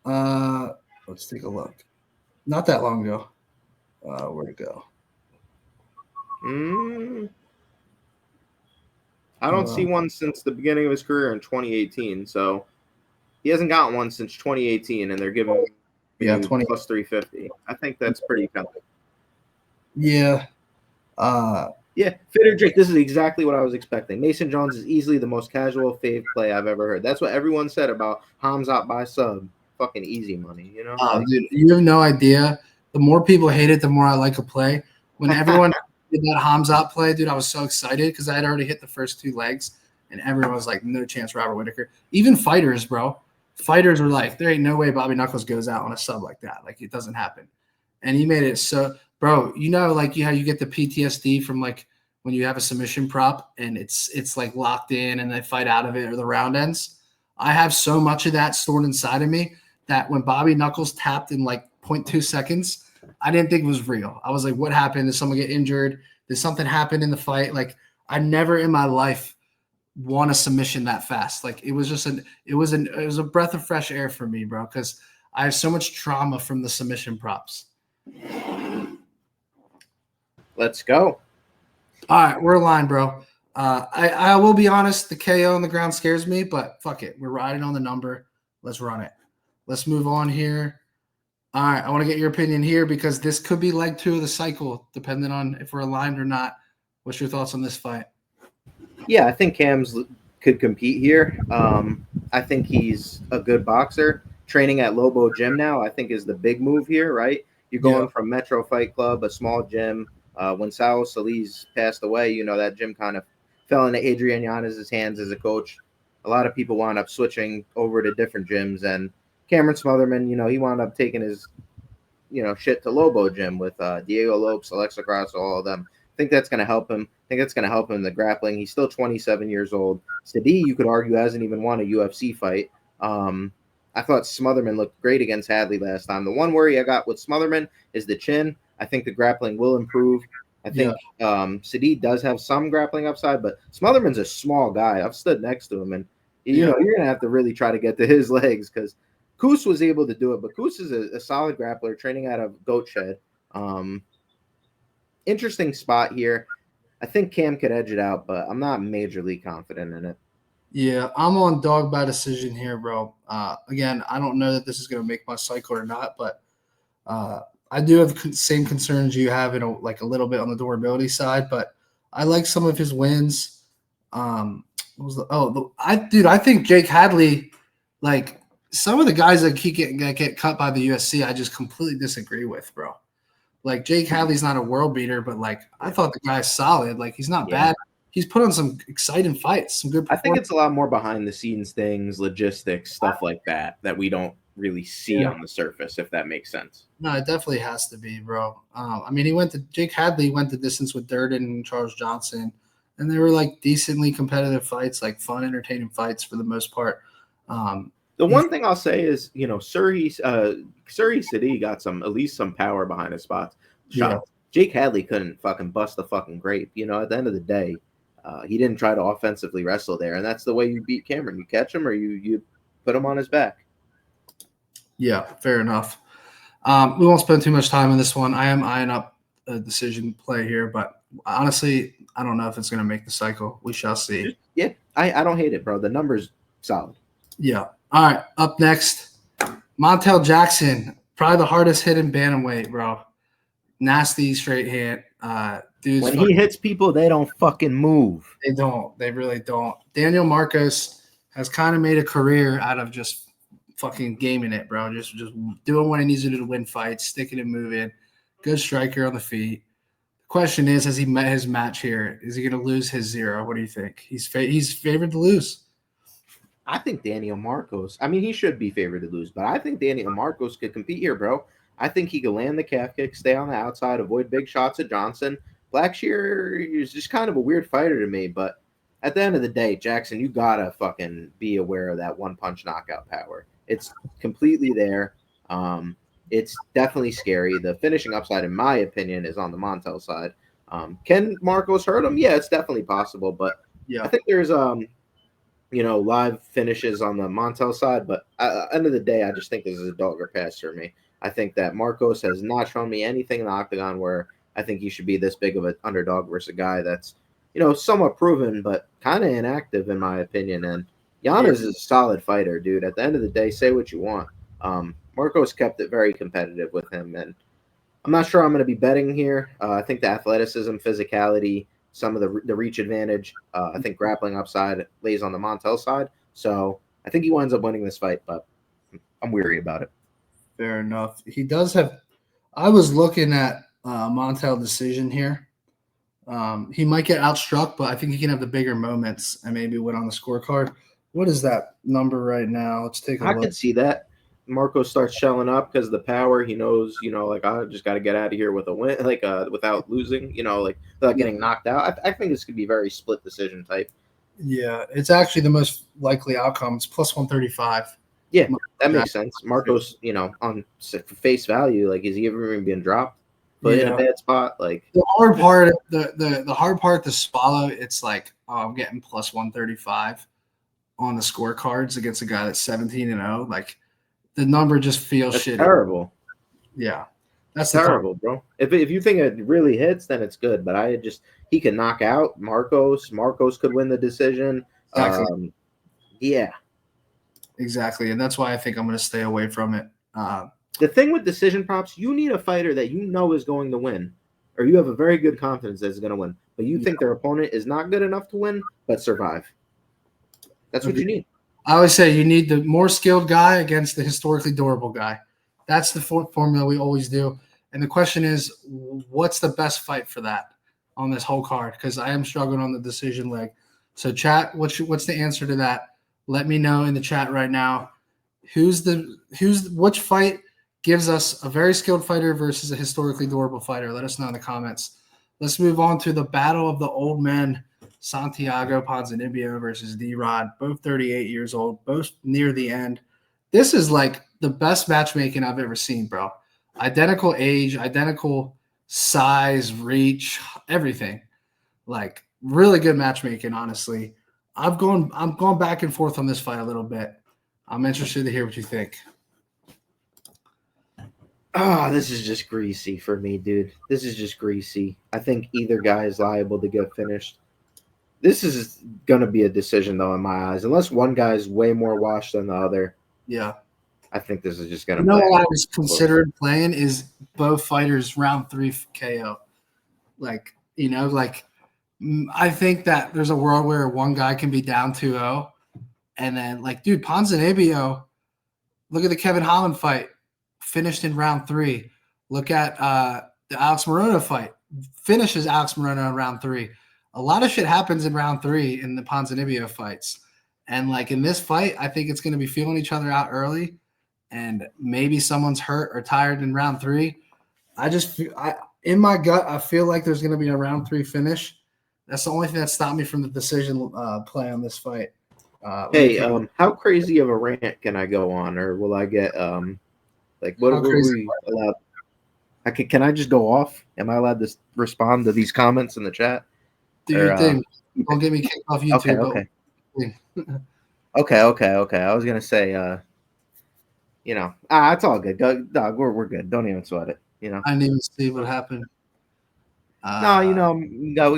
S1: Let's take a look. Not that long ago. Where'd it go?
S2: I don't see one since the beginning of his career in 2018. So he hasn't gotten one since 2018, and they're giving
S1: 20
S2: plus 350. I think that's pretty telling.
S1: Yeah.
S2: Fitter Drake. This is exactly what I was expecting. Mason Jones is easily the most casual fave play I've ever heard. That's what everyone said about Hamzat by sub. Fucking easy money, you know?
S1: Dude, you have no idea. The more people hate it, the more I like a play. When everyone did that Hamzat play, dude, I was so excited because I had already hit the first 2 legs, and everyone was like, no chance, Robert Whitaker. Even fighters, bro. Fighters were like, there ain't no way Bobby Knuckles goes out on a sub like that. Like, it doesn't happen. And he made it so – bro, like how you get the PTSD from like when you have a submission prop and it's like locked in and they fight out of it or the round ends. I have so much of that stored inside of me that when Bobby Knuckles tapped in like 0.2 seconds, I didn't think it was real. I was like, what happened? Did someone get injured? Did something happen in the fight? Like, I never in my life won a submission that fast. Like, it was just it was a breath of fresh air for me, bro, because I have so much trauma from the submission props.
S2: Let's go.
S1: All right, we're aligned, bro. I will be honest, the KO on the ground scares me, but fuck it. We're riding on the number. Let's run it. Let's move on here. All right, I want to get your opinion here because this could be leg 2 of the cycle, depending on if we're aligned or not. What's your thoughts on this fight?
S2: Yeah, I think Cam's could compete here. I think he's a good boxer. Training at Lobo Gym now, I think, is the big move here, right? You're going from Metro Fight Club, a small gym. When Sao Solis passed away, that gym kind of fell into Adrian Yanez's hands as a coach. A lot of people wound up switching over to different gyms, and Cameron Smotherman, he wound up taking his, shit to Lobo Gym with Diego Lopes, Alexa Grasso, all of them. I think that's going to help him. I think that's going to help him in the grappling. He's still 27 years old. Sidey, you could argue, hasn't even won a UFC fight. I thought Smotherman looked great against Hadley last time. The one worry I got with Smotherman is the chin. I think the grappling will improve. I think Sidey does have some grappling upside, but Smotherman's a small guy. I've stood next to him, and you're going to have to really try to get to his legs because Koos was able to do it, but Koos is a solid grappler training out of Goat Shed. Interesting spot here. I think Cam could edge it out, but I'm not majorly confident in it.
S1: Yeah, I'm on dog by decision here, bro. Again, I don't know that this is going to make my cycle or not, but I do have the same concerns you have in a little bit on the durability side, but I like some of his wins. I think Jake Hadley, like some of the guys that get cut by the UFC, I just completely disagree with, bro. Like Jake Hadley's not a world beater, but like I thought the guy's solid. Like he's not bad. He's put on some exciting fights, some good.
S2: I think it's a lot more behind the scenes things, logistics, stuff like that we don't really see on the surface, if that makes sense.
S1: No, it definitely has to be, bro. I mean, Jake Hadley went the distance with Durden and Charles Johnson, and they were like decently competitive fights, like fun, entertaining fights for the most part.
S2: The one thing I'll say is, Surrey City got at least some power behind his spots.
S1: Yeah.
S2: Jake Hadley couldn't fucking bust the fucking grape. At the end of the day, he didn't try to offensively wrestle there, and that's the way you beat Cameron. You catch him or you put him on his back.
S1: Yeah, fair enough. We won't spend too much time on this one. I am eyeing up a decision play here, but honestly, I don't know if it's going to make the cycle. We shall see.
S2: Yeah, I don't hate it, bro. The number's solid.
S1: Yeah. All right, up next, Montel Jackson, probably the hardest hitting bantamweight, bro. Nasty straight hand.
S2: When he hits people, they don't fucking move.
S1: They don't. They really don't. Daniel Marcos has kind of made a career out of just fucking gaming it, bro. Just doing what he needs to do to win fights, sticking and moving. Good striker on the feet. The question is, has he met his match here? Is he going to lose his 0? What do you think? He's favored to lose.
S2: I think Daniel Marcos. I mean, he should be favored to lose, but I think Daniel Marcos could compete here, bro. I think he could land the calf kick, stay on the outside, avoid big shots at Johnson. Blackshear is just kind of a weird fighter to me, but at the end of the day, Jackson, you gotta fucking be aware of that one punch knockout power. It's completely there. It's definitely scary. The finishing upside, in my opinion, is on the Montel side. Can Marcos hurt him? Yeah, it's definitely possible, but I think there's live finishes on the Montel side. But end of the day, I just think this is a dog or pass for me. I think that Marcos has not shown me anything in the octagon where I think he should be this big of an underdog versus a guy that's somewhat proven but kind of inactive in my opinion. And Giannis is a solid fighter, dude. At the end of the day, say what you want. Marcos kept it very competitive with him, and I'm not sure I'm going to be betting here. I think the athleticism, physicality, some of the reach advantage, I think grappling upside lays on the Montel side. So I think he winds up winning this fight, but I'm weary about it.
S1: Fair enough. He does have – I was looking at Montel decision here. He might get outstruck, but I think he can have the bigger moments and maybe win on the scorecard. What is that number right now? Let's take a look.
S2: I could see that. Marcos starts shelling up because of the power. He knows, I just got to get out of here with a win, without losing, without getting knocked out. I think this could be very split decision type.
S1: Yeah, it's actually the most likely outcome. It's plus 135.
S2: Yeah, that makes sense. Marcos, on face value, is he ever even being dropped? But in a bad spot, the
S1: hard part, the hard part to swallow, it's I'm getting plus 135 on the scorecards against a guy that's 17-0. The number just feels shitty.
S2: Terrible.
S1: Yeah, that's
S2: terrible, bro. If you think it really hits, then it's good. But he can knock out Marcos. Marcos could win the decision.
S1: Exactly.
S2: Yeah.
S1: Exactly, and that's why I think I'm going to stay away from it.
S2: The thing with decision props, you need a fighter that is going to win, or you have a very good confidence that is going to win, but you think their opponent is not good enough to win, but survive. That's what you need.
S1: I always say you need the more skilled guy against the historically durable guy. That's the formula we always do. And the question is, what's the best fight for that on this whole card? Because I am struggling on the decision leg. So chat, what's the answer to that? Let me know in the chat right now. Which fight gives us a very skilled fighter versus a historically durable fighter? Let us know in the comments. Let's move on to the battle of the old men. Santiago Ponzinibbio versus D-Rod, both 38 years old, both near the end. This is the best matchmaking I've ever seen, bro. Identical age, identical size, reach, everything. Really good matchmaking, honestly. I'm going back and forth on this fight a little bit. I'm interested to hear what you think.
S2: Oh, this is just greasy for me, dude. This is just greasy. I think either guy is liable to get finished. This is going to be a decision, though, in my eyes. Unless one guy is way more washed than the other.
S1: Yeah.
S2: I think this is just going to be.
S1: What I was considering playing is both fighters round 3 KO. I think that there's a world where one guy can be down 2-0. And then, dude, Ponzinibbio, look at the Kevin Holland fight, finished in round 3. Look at the Alex Morono fight, finishes Alex Morono in round 3. A lot of shit happens in round 3 in the Ponzinibbio fights. And, in this fight, I think it's going to be feeling each other out early. And maybe someone's hurt or tired in round 3. In my gut, I feel like there's going to be a round 3 finish. That's the only thing that stopped me from the decision play on this fight.
S2: How crazy of a rant can I go on, or will I get what are we allowed? Can I just go off? Am I allowed to respond to these comments in the chat?
S1: Do your thing. Don't get me kicked off YouTube.
S2: Okay. I was gonna say, it's all good. Dog, we're good. Don't even sweat it.
S1: I didn't even see what happened.
S2: We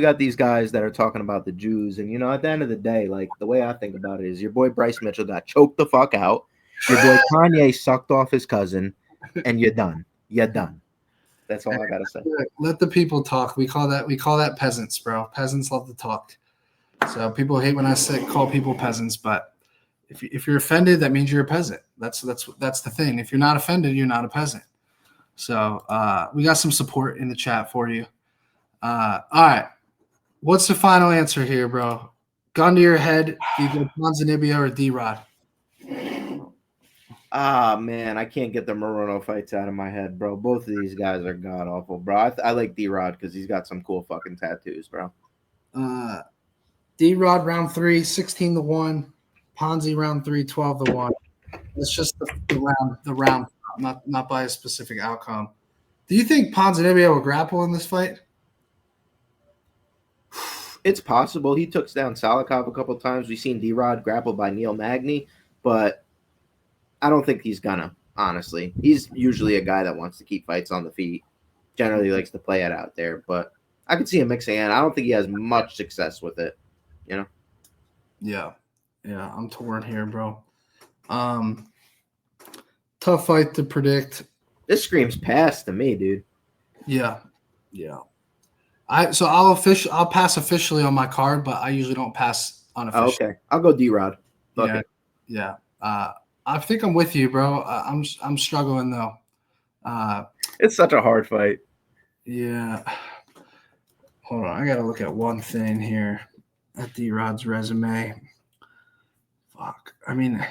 S2: got these guys that are talking about the Jews, and at the end of the day, the way I think about it is, your boy Bryce Mitchell got choked the fuck out. Your boy Kanye sucked off his cousin, and you're done. You're done. That's all I gotta say.
S1: Let the people talk. We call that peasants, bro. Peasants love to talk. So people hate when I call people peasants, but if you're offended, that means you're a peasant. That's the thing. If you're not offended, you're not a peasant. So we got some support in the chat for you. All right. What's the final answer here, bro? Gun to your head, either Ponzinibbio or D-Rod.
S2: Man, I can't get the Morono fights out of my head, bro. Both of these guys are god awful, bro. I like D-Rod because he's got some cool fucking tattoos, bro.
S1: D-Rod round 3, 16-1. Ponzi round 3, 12-1. It's just the round, not by a specific outcome. Do you think Ponzinibbio will grapple in this fight?
S2: It's possible. He took down Salikov a couple times. We've seen D-Rod grappled by Neil Magny, but I don't think he's gonna, honestly. He's usually a guy that wants to keep fights on the feet, generally likes to play it out there, but I could see him mixing in. I don't think he has much success with it, you know?
S1: Yeah, I'm torn here, bro. Tough fight to predict.
S2: This screams pass to me, dude.
S1: Yeah. I'll pass officially on my card, but I usually don't pass unofficially.
S2: Okay, I'll go D-Rod.
S1: Yeah. I think I'm with you, bro. I'm struggling though.
S2: It's such a hard fight.
S1: Yeah. Hold on, I gotta look at one thing here at D-Rod's resume. Fuck. I mean,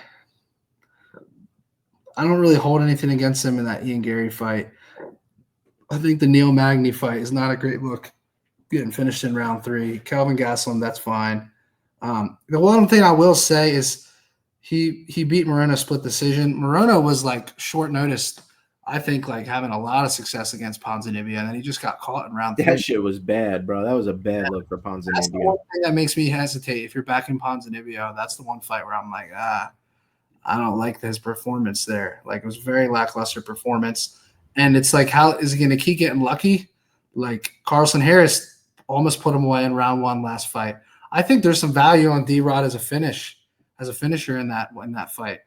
S1: I don't really hold anything against him in that Ian Gary fight. I think the Neil Magny fight is not a great look. Getting finished in round 3. Kelvin Gastelum, that's fine. The one thing I will say is he beat Moreno split decision. Moreno was like short notice, I think, like having a lot of success against Ponzinibbio, and then he just got caught in round 3.
S2: That shit was bad, bro. That was a bad look for Ponzinibbio.
S1: That's the one thing that makes me hesitate. If you're backing Ponzinibbio, that's the one fight where I'm like, I don't like his performance there. Like, it was a very lackluster performance. And it's like, how is he going to keep getting lucky? Like, Carlson Harris almost put him away in round 1 last fight. I think there's some value on D-Rod as a finisher in that fight.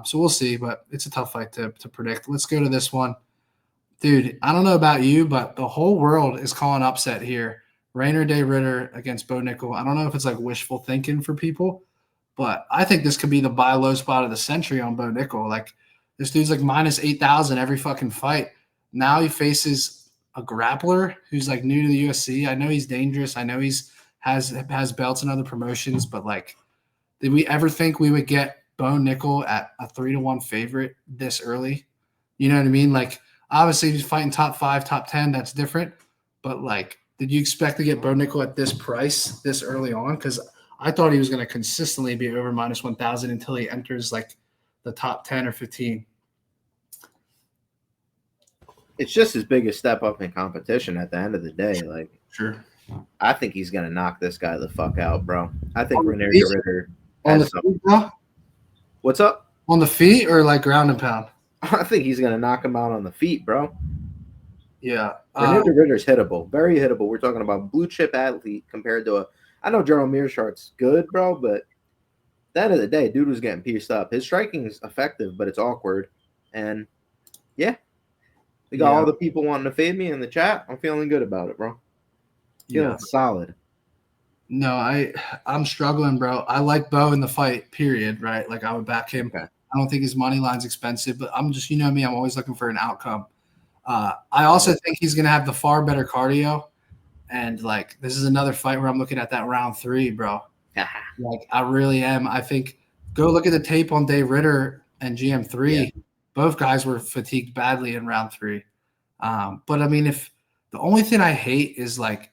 S1: So we'll see, but it's a tough fight to predict. Let's go to this one. Dude, I don't know about you, but the whole world is calling upset here. Rainer De Ritter against Bo Nickel. I don't know if it's like wishful thinking for people, but I think this could be the buy low spot of the century on Bo Nickel. Like, this dude's like minus 8,000 every fucking fight. Now he faces a grappler who's like new to the UFC. I know he's dangerous. I know has belts in other promotions, but like, did we ever think we would get Bo Nickel at a 3-1 favorite this early? You know what I mean? Like, obviously he's fighting top 5, top 10. That's different. But like, did you expect to get Bo Nickel at this price this early on? Because I thought he was going to consistently be over minus 1,000 until he enters like the top 10 or 15.
S2: It's just his biggest step up in competition at the end of the day. Like,
S1: Sure.
S2: I think he's going to knock this guy the fuck out, bro. I think Rainer De Ritter
S1: On the
S2: has
S1: feet, bro?
S2: What's up?
S1: On the feet or like ground and pound?
S2: I think he's going to knock him out on the feet, bro.
S1: Yeah.
S2: Rainer De Ritter's hittable. Very hittable. We're talking about blue chip athlete compared to I know Gerald Mearshardt's good, bro, but at the end of the day, dude was getting pieced up. His striking is effective, but it's awkward. And yeah, we got all the people wanting to fade me in the chat. I'm feeling good about it, bro. Feeling solid.
S1: No, I'm struggling, bro. I like Bo in the fight, period, right? Like, I would back him.
S2: Okay.
S1: I don't think his money line's expensive, but I'm just, you know me, I'm always looking for an outcome. I also think he's going to have the far better cardio. And, like, this is another fight where I'm looking at that round 3, bro. Like, I really am. I think go look at the tape on De Ritter and GM3. Yeah. Both guys were fatigued badly in round 3. But, I mean, if the only thing I hate is, like,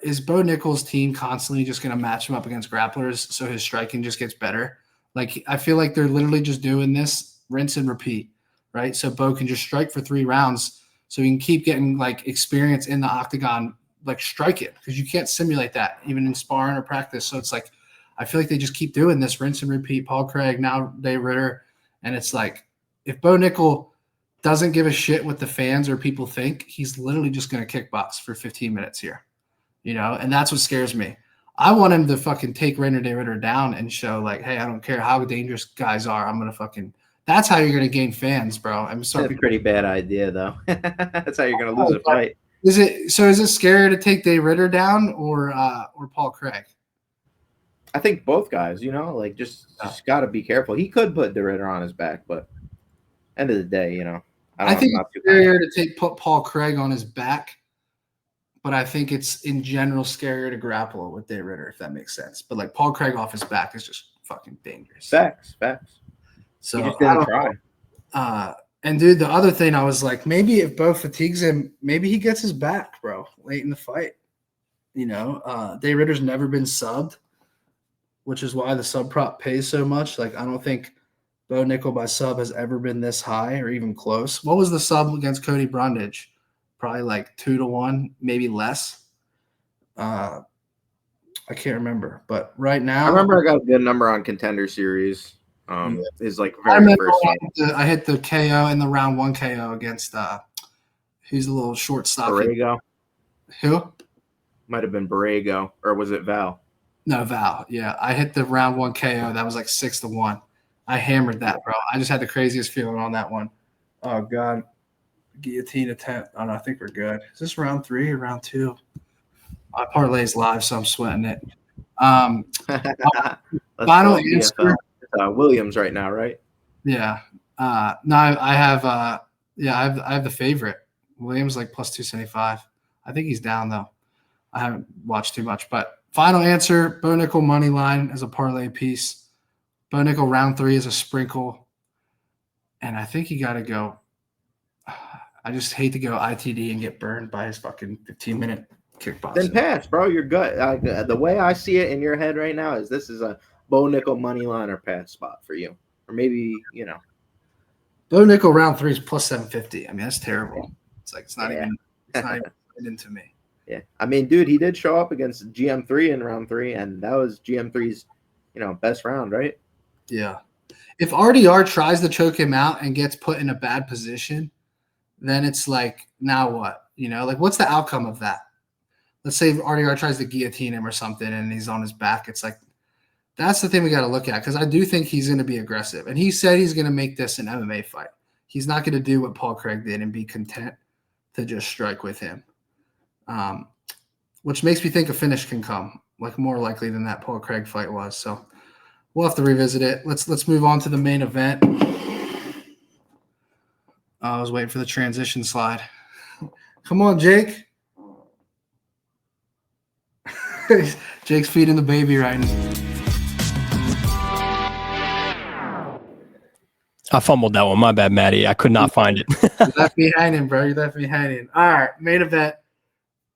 S1: is Bo Nickel's team constantly just going to match him up against grapplers so his striking just gets better? Like, I feel like they're literally just doing this, rinse and repeat, right? So Bo can just strike for 3 rounds so he can keep getting, like, experience in the octagon, like, strike it, because you can't simulate that even in sparring or practice. So it's like, I feel like they just keep doing this, rinse and repeat. Paul Craig, now De Ritter. And it's like, if Bo Nickel doesn't give a shit what the fans or people think, he's literally just going to kickbox for 15 minutes here. You know, and that's what scares me. I want him to fucking take Rainer De Ritter down and show, like, hey, I don't care how dangerous guys are. I'm going to fucking – that's how you're going to gain fans, bro.
S2: That's a pretty bad idea, though. That's how you're going to lose a fight.
S1: Is it scarier to take De Ritter down or Paul Craig?
S2: I think both guys, you know, like, just got to be careful. He could put De Ritter on his back, but end of the day, you know.
S1: I think it's scarier to put Paul Craig on his back. But I think it's in general scarier to grapple with De Ritter, if that makes sense. But like Paul Craig off his back is just fucking dangerous.
S2: Facts.
S1: So
S2: he just didn't try.
S1: And dude, the other thing I was like, maybe if Bo fatigues him, maybe he gets his back, bro, late in the fight. Dave Ritter's never been subbed, which is why the sub prop pays so much. Like, I don't think Bo Nickel by sub has ever been this high or even close. What was the sub against Cody Brundage? Probably like 2-1, maybe less. I can't remember, but right now,
S2: I remember I got a good number on Contender Series. Is like very
S1: remember
S2: first.
S1: I hit the KO in the round 1 KO against who's the little shortstop?
S2: Borrego.
S1: Who?
S2: Might have been Borrego, or was it Val?
S1: No, Val. Yeah, I hit the round 1 KO. That was like 6-1. I hammered that, bro. I just had the craziest feeling on that one. Oh God, guillotine attempt. Oh, no, I think we're good. Is this round 3 or round 2? My parlay's live, so I'm sweating it. Final answer.
S2: Williams right now, right?
S1: Yeah. No, I have. I have the favorite. Williams like plus 275. I think he's down though. I haven't watched too much, but final answer: Bo Nickel money line as a parlay piece. Bo Nickel round 3 is a sprinkle, and I think you got to go. I just hate to go ITD and get burned by his fucking 15-minute kickboxing.
S2: Then pass, bro. Your gut. The way I see it in your head right now is this is a Bo Nickel money line or pass spot for you, or maybe
S1: Bo Nickel round 3 is plus 750. I mean, that's terrible. It's like it's not even into me.
S2: Yeah, I mean, dude, he did show up against GM3 in round 3, and that was GM3's, best round, right?
S1: Yeah. If RDR tries to choke him out and gets put in a bad position, then it's like, now what? Like, what's the outcome of that? Let's say RDR tries to guillotine him or something, and he's on his back. It's like, that's the thing we got to look at, because I do think he's going to be aggressive. And he said he's going to make this an MMA fight. He's not going to do what Paul Craig did and be content to just strike with him, which makes me think a finish can come, like more likely than that Paul Craig fight was. So we'll have to revisit it. Let's move on to the main event. I was waiting for the transition slide. Come on, Jake. Jake's feeding the baby right now.
S3: I fumbled that one. My bad, Matty. I could not find it.
S1: You left me hanging, bro. You left me hanging. All right, main event.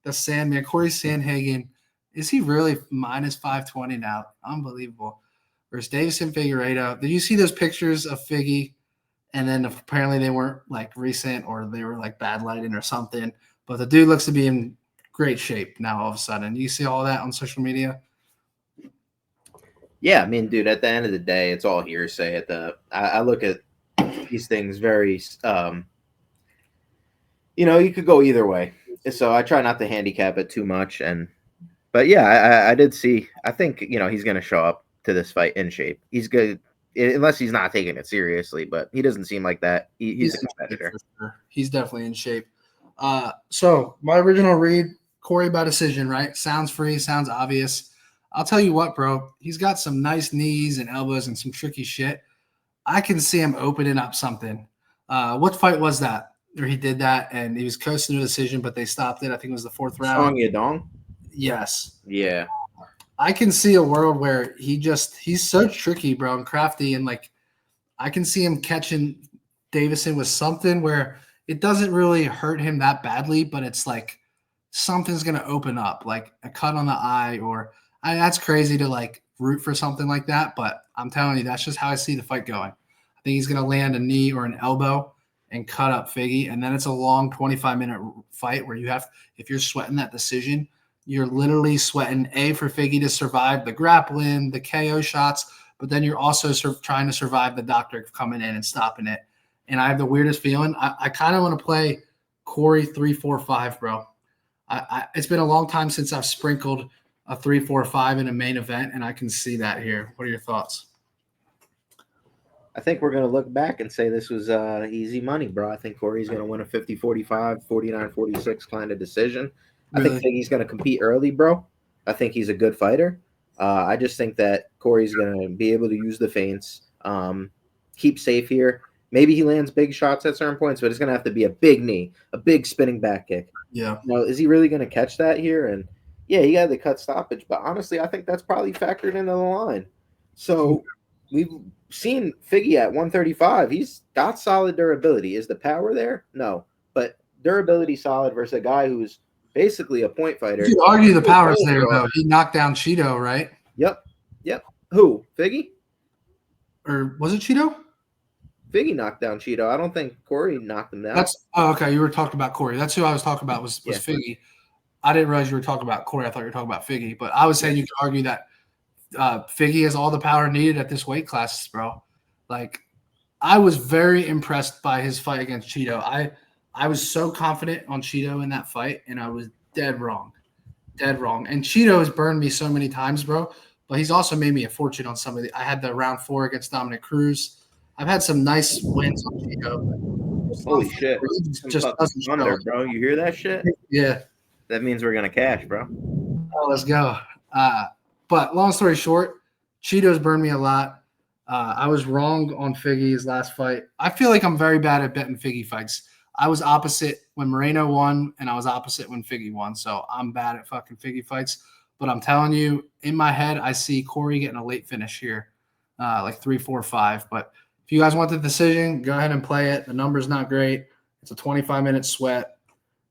S1: The Sandman, Corey Sandhagen. Is he really minus 520 now? Unbelievable. Versus Davison Figueiredo. Did you see those pictures of Figgy? And then apparently they weren't like recent, or they were like bad lighting or something. But the dude looks to be in great shape now all of a sudden. You see all that on social media?
S2: Yeah, I mean, dude, at the end of the day, it's all hearsay. I look at these things very, you could go either way. So I try not to handicap it too much. But yeah, I did see. I think he's going to show up to this fight in shape. He's good, unless he's not taking it seriously. But he doesn't seem like that. He's a competitor.
S1: Sure. He's definitely in shape. So my original read, Corey by decision, right? Sounds free, sounds obvious. I'll tell you what, bro. He's got some nice knees and elbows and some tricky shit. I can see him opening up something. What fight was that where he did that and he was coasting to a decision, but they stopped it? I think it was the 4th round.
S2: Song Yadong?
S1: Yes.
S2: Yeah.
S1: I can see a world where he's so tricky, bro, and crafty, and like I can see him catching Davison with something where it doesn't really hurt him that badly, but it's like something's going to open up, like a cut on the eye, or that's crazy to like root for something like that. But I'm telling you, that's just how I see the fight going. I think he's going to land a knee or an elbow and cut up Figgy. And then it's a long 25-minute fight where if you're sweating that decision, you're literally sweating for Figgy to survive the grappling, the KO shots, but then you're also trying to survive the doctor coming in and stopping it. And I have the weirdest feeling. I kind of want to play Corey 3-4-5, bro. It's been a long time since I've sprinkled a 3-4-5 in a main event, and I can see that here. What are your thoughts?
S2: I think we're going to look back and say this was easy money, bro. I think Corey's going to win a 50-45, 49-46 kind of decision. Really? I think he's going to compete early, bro. I think he's a good fighter. I just think that Corey's going to be able to use the feints, keep safe here. Maybe he lands big shots at certain points, but it's going to have to be a big knee, a big spinning back kick.
S1: Yeah.
S2: Is he really going to catch that here? And yeah, he got the cut stoppage, but honestly, I think that's probably factored into the line. So we've seen Figgy at 135. He's got solid durability. Is the power there? No, but durability solid versus a guy who's basically a point fighter.
S1: You could argue the power's there, though. He knocked down Cheeto, right?
S2: Yep. Who? Figgy?
S1: Or was it Cheeto?
S2: Figgy knocked down Cheeto. I don't think Corey knocked him down.
S1: Okay. You were talking about Corey. That's who I was talking about. Was Figgy. I didn't realize you were talking about Corey. I thought you were talking about Figgy. But I was saying you could argue that Figgy has all the power needed at this weight class, bro. Like, I was very impressed by his fight against Cheeto. I was so confident on Cheeto in that fight, and I was dead wrong. Dead wrong. And Cheeto has burned me so many times, bro. But he's also made me a fortune on some of the – I had the round 4 against Dominic Cruz. I've had some nice wins on Cheeto.
S2: Holy shit.
S1: Just doesn't
S2: thunder, bro. You hear that shit?
S1: Yeah.
S2: That means we're going to cash, bro.
S1: Oh, let's go. But long story short, Cheeto's burned me a lot. I was wrong on Figgy's last fight. I feel like I'm very bad at betting Figgy fights. I was opposite when Moreno won, and I was opposite when Figgy won. So I'm bad at fucking Figgy fights. But I'm telling you, in my head, I see Corey getting a late finish here, like 3, 4, 5. But if you guys want the decision, go ahead and play it. The number's not great. It's a 25-minute sweat.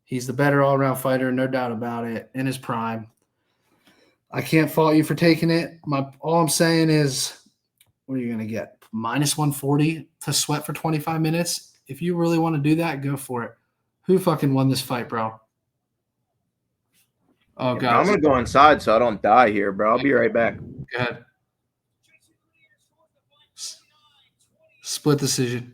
S1: He's the better all-around fighter, no doubt about it, in his prime. I can't fault you for taking it. All I'm saying is, what are you going to get? Minus 140 to sweat for 25 minutes? If you really want to do that, go for it. Who fucking won this fight, bro? Oh, God.
S2: I'm going to go inside so I don't die here, bro. I'll be right back.
S1: Go ahead. Split decision.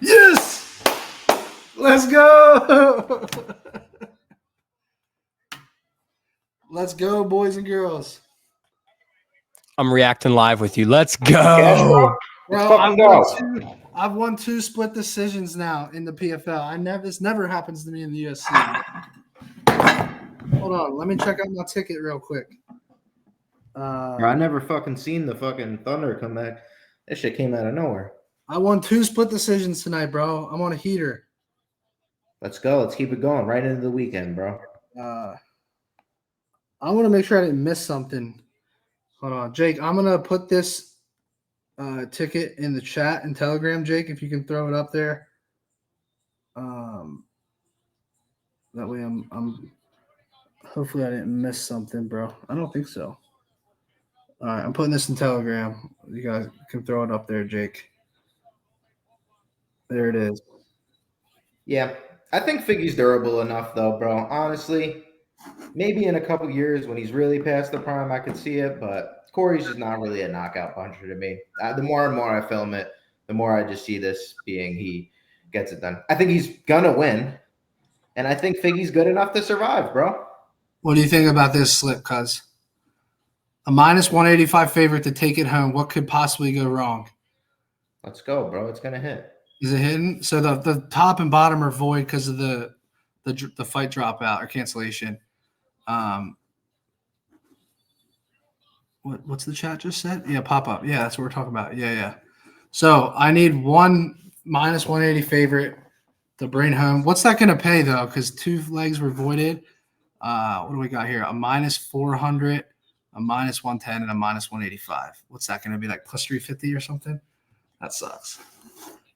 S1: Yes! Let's go! Let's go, boys and girls.
S3: I'm reacting live with you. Let's go.
S1: Bro, I've won 2 split decisions now in the PFL. This never happens to me in the UFC. Hold on, let me check out my ticket real quick.
S2: I never fucking seen the fucking Thunder come back. That shit came out of nowhere.
S1: I won 2 split decisions tonight, bro. I'm on a heater.
S2: Let's go. Let's keep it going right into the weekend, bro.
S1: I want to make sure I didn't miss something. Hold on, Jake. I'm gonna put this ticket in the chat and Telegram, Jake. If you can throw it up there. That way, I'm. Hopefully, I didn't miss something, bro. I don't think so. All right, I'm putting this in Telegram. You guys can throw it up there, Jake. There it is.
S2: Yeah, I think Figgy's durable enough, though, bro. Honestly, maybe in a couple years when he's really past the prime, I could see it. But Corey's just not really a knockout puncher to me. The more and more I film it, the more I just see this being he gets it done. I think he's gonna win, and I think Figgy's good enough to survive, bro.
S1: What do you think about this slip, cuz? A minus 185 favorite to take it home. What could possibly go wrong?
S2: Let's go, bro. It's gonna hit.
S1: Is it hitting? So the top and bottom are void because of the fight dropout or cancellation. What's the chat just said? Yeah, pop up. Yeah, that's what we're talking about. Yeah. So I need one minus 180 favorite to bring home. What's that going to pay though? Because 2 legs were voided. What do we got here? A minus 400, a minus 110, and a minus 185. What's that going to be, like plus 350 or something? That sucks.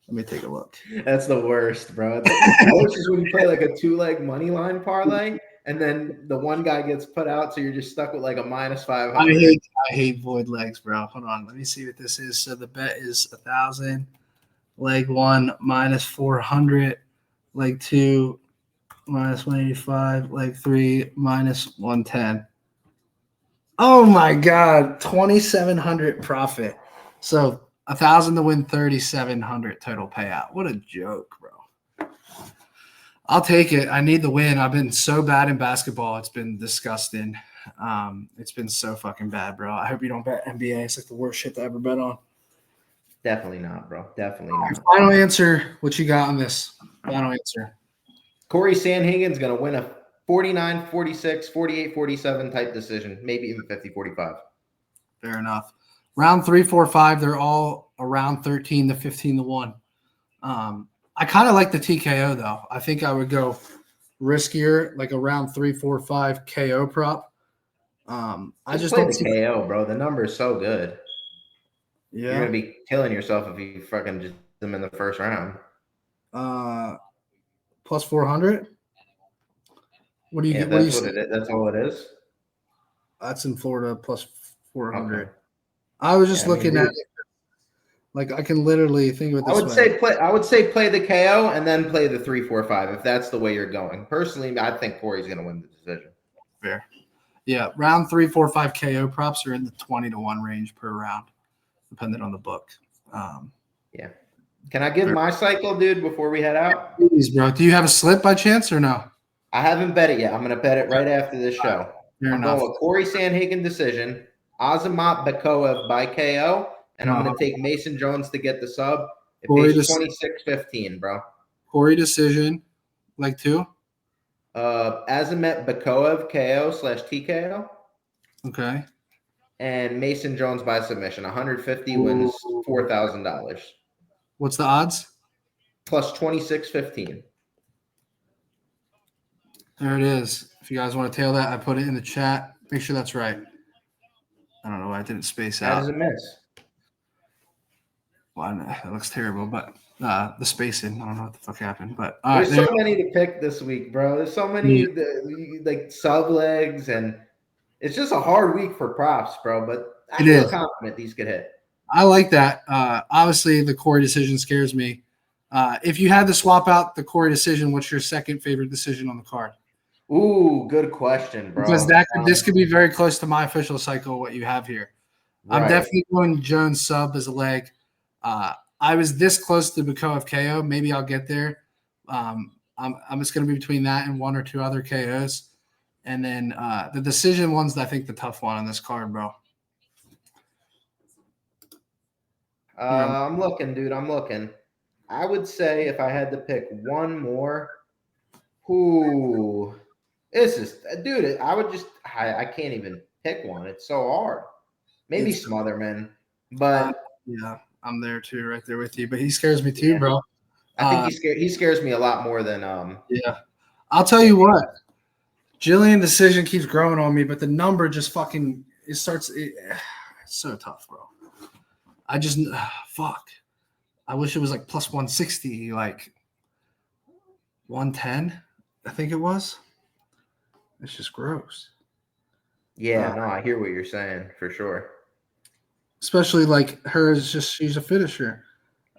S1: Let me take a look.
S2: That's the worst, bro. The worst is when you play like a 2-leg money line parlay, and then the one guy gets put out, so you're just stuck with like a minus 500.
S1: I hate void legs, bro. Hold on, let me see what this is. So the bet is 1,000. Leg 1 minus 400. Leg 2 minus 185. Leg 3 minus 110. Oh my God, 2,700 profit. So 1,000 to win 3,700 total payout. What a joke, bro. I'll take it. I need the win. I've been so bad in basketball. It's been disgusting. It's been so fucking bad, bro. I hope you don't bet NBA. It's like the worst shit to ever bet on.
S2: Definitely not, bro. Definitely not.
S1: Final answer. What you got on this? Final answer.
S2: Corey Sandhagen's going to win a 49-46, 48-47 type decision. Maybe even 50-45.
S1: Fair enough. Round 3, 4, 5, they're all around 13 to 15 to 1. I kind of like the TKO though. I think I would go riskier, like a round 3, 4, 5 KO prop. I just
S2: play
S1: don't
S2: the
S1: see
S2: KO, bro. The number is so good. You're
S1: Yeah.
S2: gonna be killing yourself if you fucking just them in the first round.
S1: Plus 400. What do you
S2: Yeah,
S1: get? What do you
S2: that's what
S1: say?
S2: it is. That's all it is.
S1: That's in Florida plus 400.
S2: Okay.
S1: I was
S2: Yeah,
S1: just
S2: I mean,
S1: looking at
S2: dude,
S1: it. Like I can literally think of it
S2: I
S1: this
S2: would
S1: way.
S2: say play. I would say play the KO and then play the 3-4-5 if that's the way you're going. Personally, I think Corey's gonna win the decision.
S1: Fair. Yeah, round 3, 4, 5 KO props are in the 20-1 range per round, depending on the book.
S2: Yeah. Can I give my cycle, dude, before we head out?
S1: Please, bro. Do you have a slip by chance or no?
S2: I haven't bet it yet. I'm gonna bet it right after this show.
S1: Fair
S2: I'm
S1: enough.
S2: going with Corey Sandhagen decision, Azamat Bekoev by KO, and I'm gonna take Mason Jones to get the sub. It
S1: Corey
S2: pays
S1: dec-
S2: 26.15, bro.
S1: Corey decision, like 2.
S2: Azamat Bekoev KO/TKO.
S1: Okay.
S2: And Mason Jones by submission. 150 wins $4,000.
S1: What's the odds?
S2: Plus 26.15.
S1: There it is. If you guys want to tail that, I put it in the chat. Make sure that's right. I don't know why I didn't space
S2: How
S1: out.
S2: does it miss?
S1: Well, I know, it looks terrible, but the spacing, I don't know what the fuck happened. But
S2: There's so many to pick this week, bro. There's so many like sub legs, and it's just a hard week for props, bro. But I feel confident these could hit.
S1: I like that. Obviously, the Corey decision scares me. If you had to swap out the Corey decision, what's your second favorite decision on the card?
S2: Ooh, good question, bro.
S1: Because this could be very close to my official cycle, what you have here.
S2: Right.
S1: I'm definitely going Jones sub as a leg. I was this close to Bekoev KO. Maybe I'll get there. I'm just going to be between that and 1 or 2 other KOs. And then the decision one's, I think, the tough one on this card, bro.
S2: I'm looking, dude. I'm looking. I would say if I had to pick one more, this is, dude. I can't even pick one. It's so hard. Maybe Smotherman, but
S1: yeah, I'm there too, right there with you. But he scares me too, bro.
S2: I think he scares me a lot more than
S1: Yeah, I'll tell you what. Jillian decision keeps growing on me, but the number just fucking it's so tough, bro. I just fuck. I wish it was like plus 160, like 110. I think it was. It's just gross.
S2: Yeah, no, I hear what you're saying for sure.
S1: Especially like hers, she's a finisher.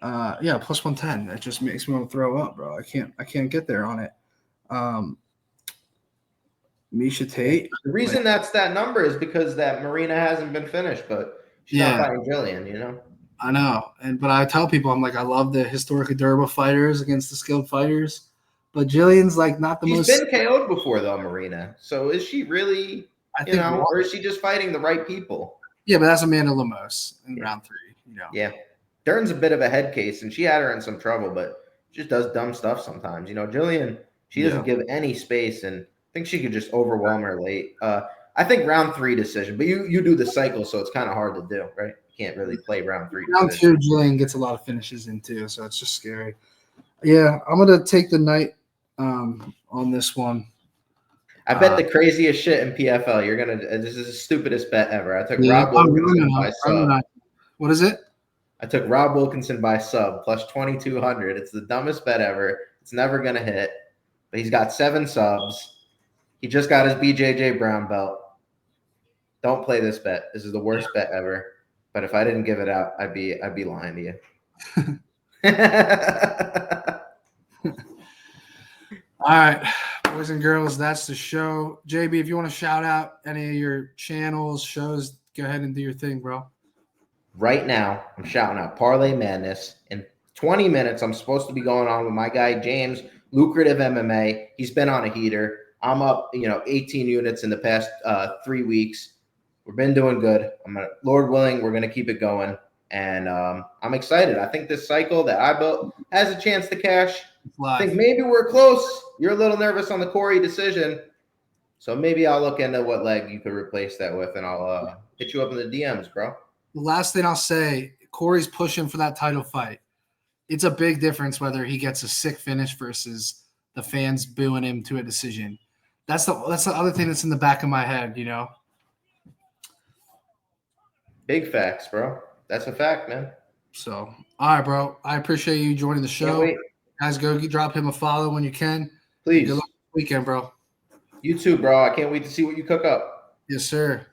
S1: Yeah, plus 110. That just makes me want to throw up, bro. I can't get there on it. Misha Tate.
S2: The reason that's that number is because that Marina hasn't been finished, but she's not fighting Jillian, you know?
S1: I know. But I tell people, I'm like, I love the historically durable fighters against the skilled fighters. But Jillian's like not the most.
S2: She's been KO'd before though, Marina. So is she really, or is she just fighting the right people?
S1: Yeah, but that's Amanda Lemos in round 3, you know.
S2: Yeah. Dern's a bit of a head case, and she had her in some trouble, but she just does dumb stuff sometimes. You know, Jillian, she doesn't give any space, and I think she could just overwhelm her late. I think round 3 decision, but you do the cycle, so it's kind of hard to do, right? You can't really play round 3
S1: Round
S2: decision.
S1: 2, Jillian gets a lot of finishes in too, so it's just scary. Yeah, I'm going to take the night on this one.
S2: I bet the craziest shit in PFL. This is the stupidest bet ever. I took Rob Wilkinson by sub.
S1: What is it?
S2: I took Rob Wilkinson by sub plus 2,200. It's the dumbest bet ever. It's never gonna hit. But he's got 7 subs. He just got his BJJ brown belt. Don't play this bet. This is the worst bet ever. But if I didn't give it out, I'd be lying to you.
S1: All right, boys and girls, that's the show. JB, if you want to shout out any of your channels, shows, go ahead and do your thing, bro.
S2: Right now, I'm shouting out Parlay Madness. In 20 minutes, I'm supposed to be going on with my guy, James, Lucrative MMA. He's been on a heater. I'm up, 18 units in the past 3 weeks. We've been doing good. Lord willing, we're going to keep it going. And I'm excited. I think this cycle that I built has a chance to cash. I think maybe we're close. You're a little nervous on the Corey decision. So maybe I'll look into what leg you could replace that with, and I'll hit you up in the DMs, bro.
S1: The last thing I'll say, Corey's pushing for that title fight. It's a big difference whether he gets a sick finish versus the fans booing him to a decision. That's the other thing that's in the back of my head,
S2: Big facts, bro. That's a fact, man.
S1: So, all right, bro. I appreciate you joining the
S2: Can't
S1: show.
S2: wait.
S1: Guys, go drop him a follow when you can.
S2: Please.
S1: Good luck this weekend, bro.
S2: You too, bro. I can't wait to see what you cook up.
S1: Yes, sir.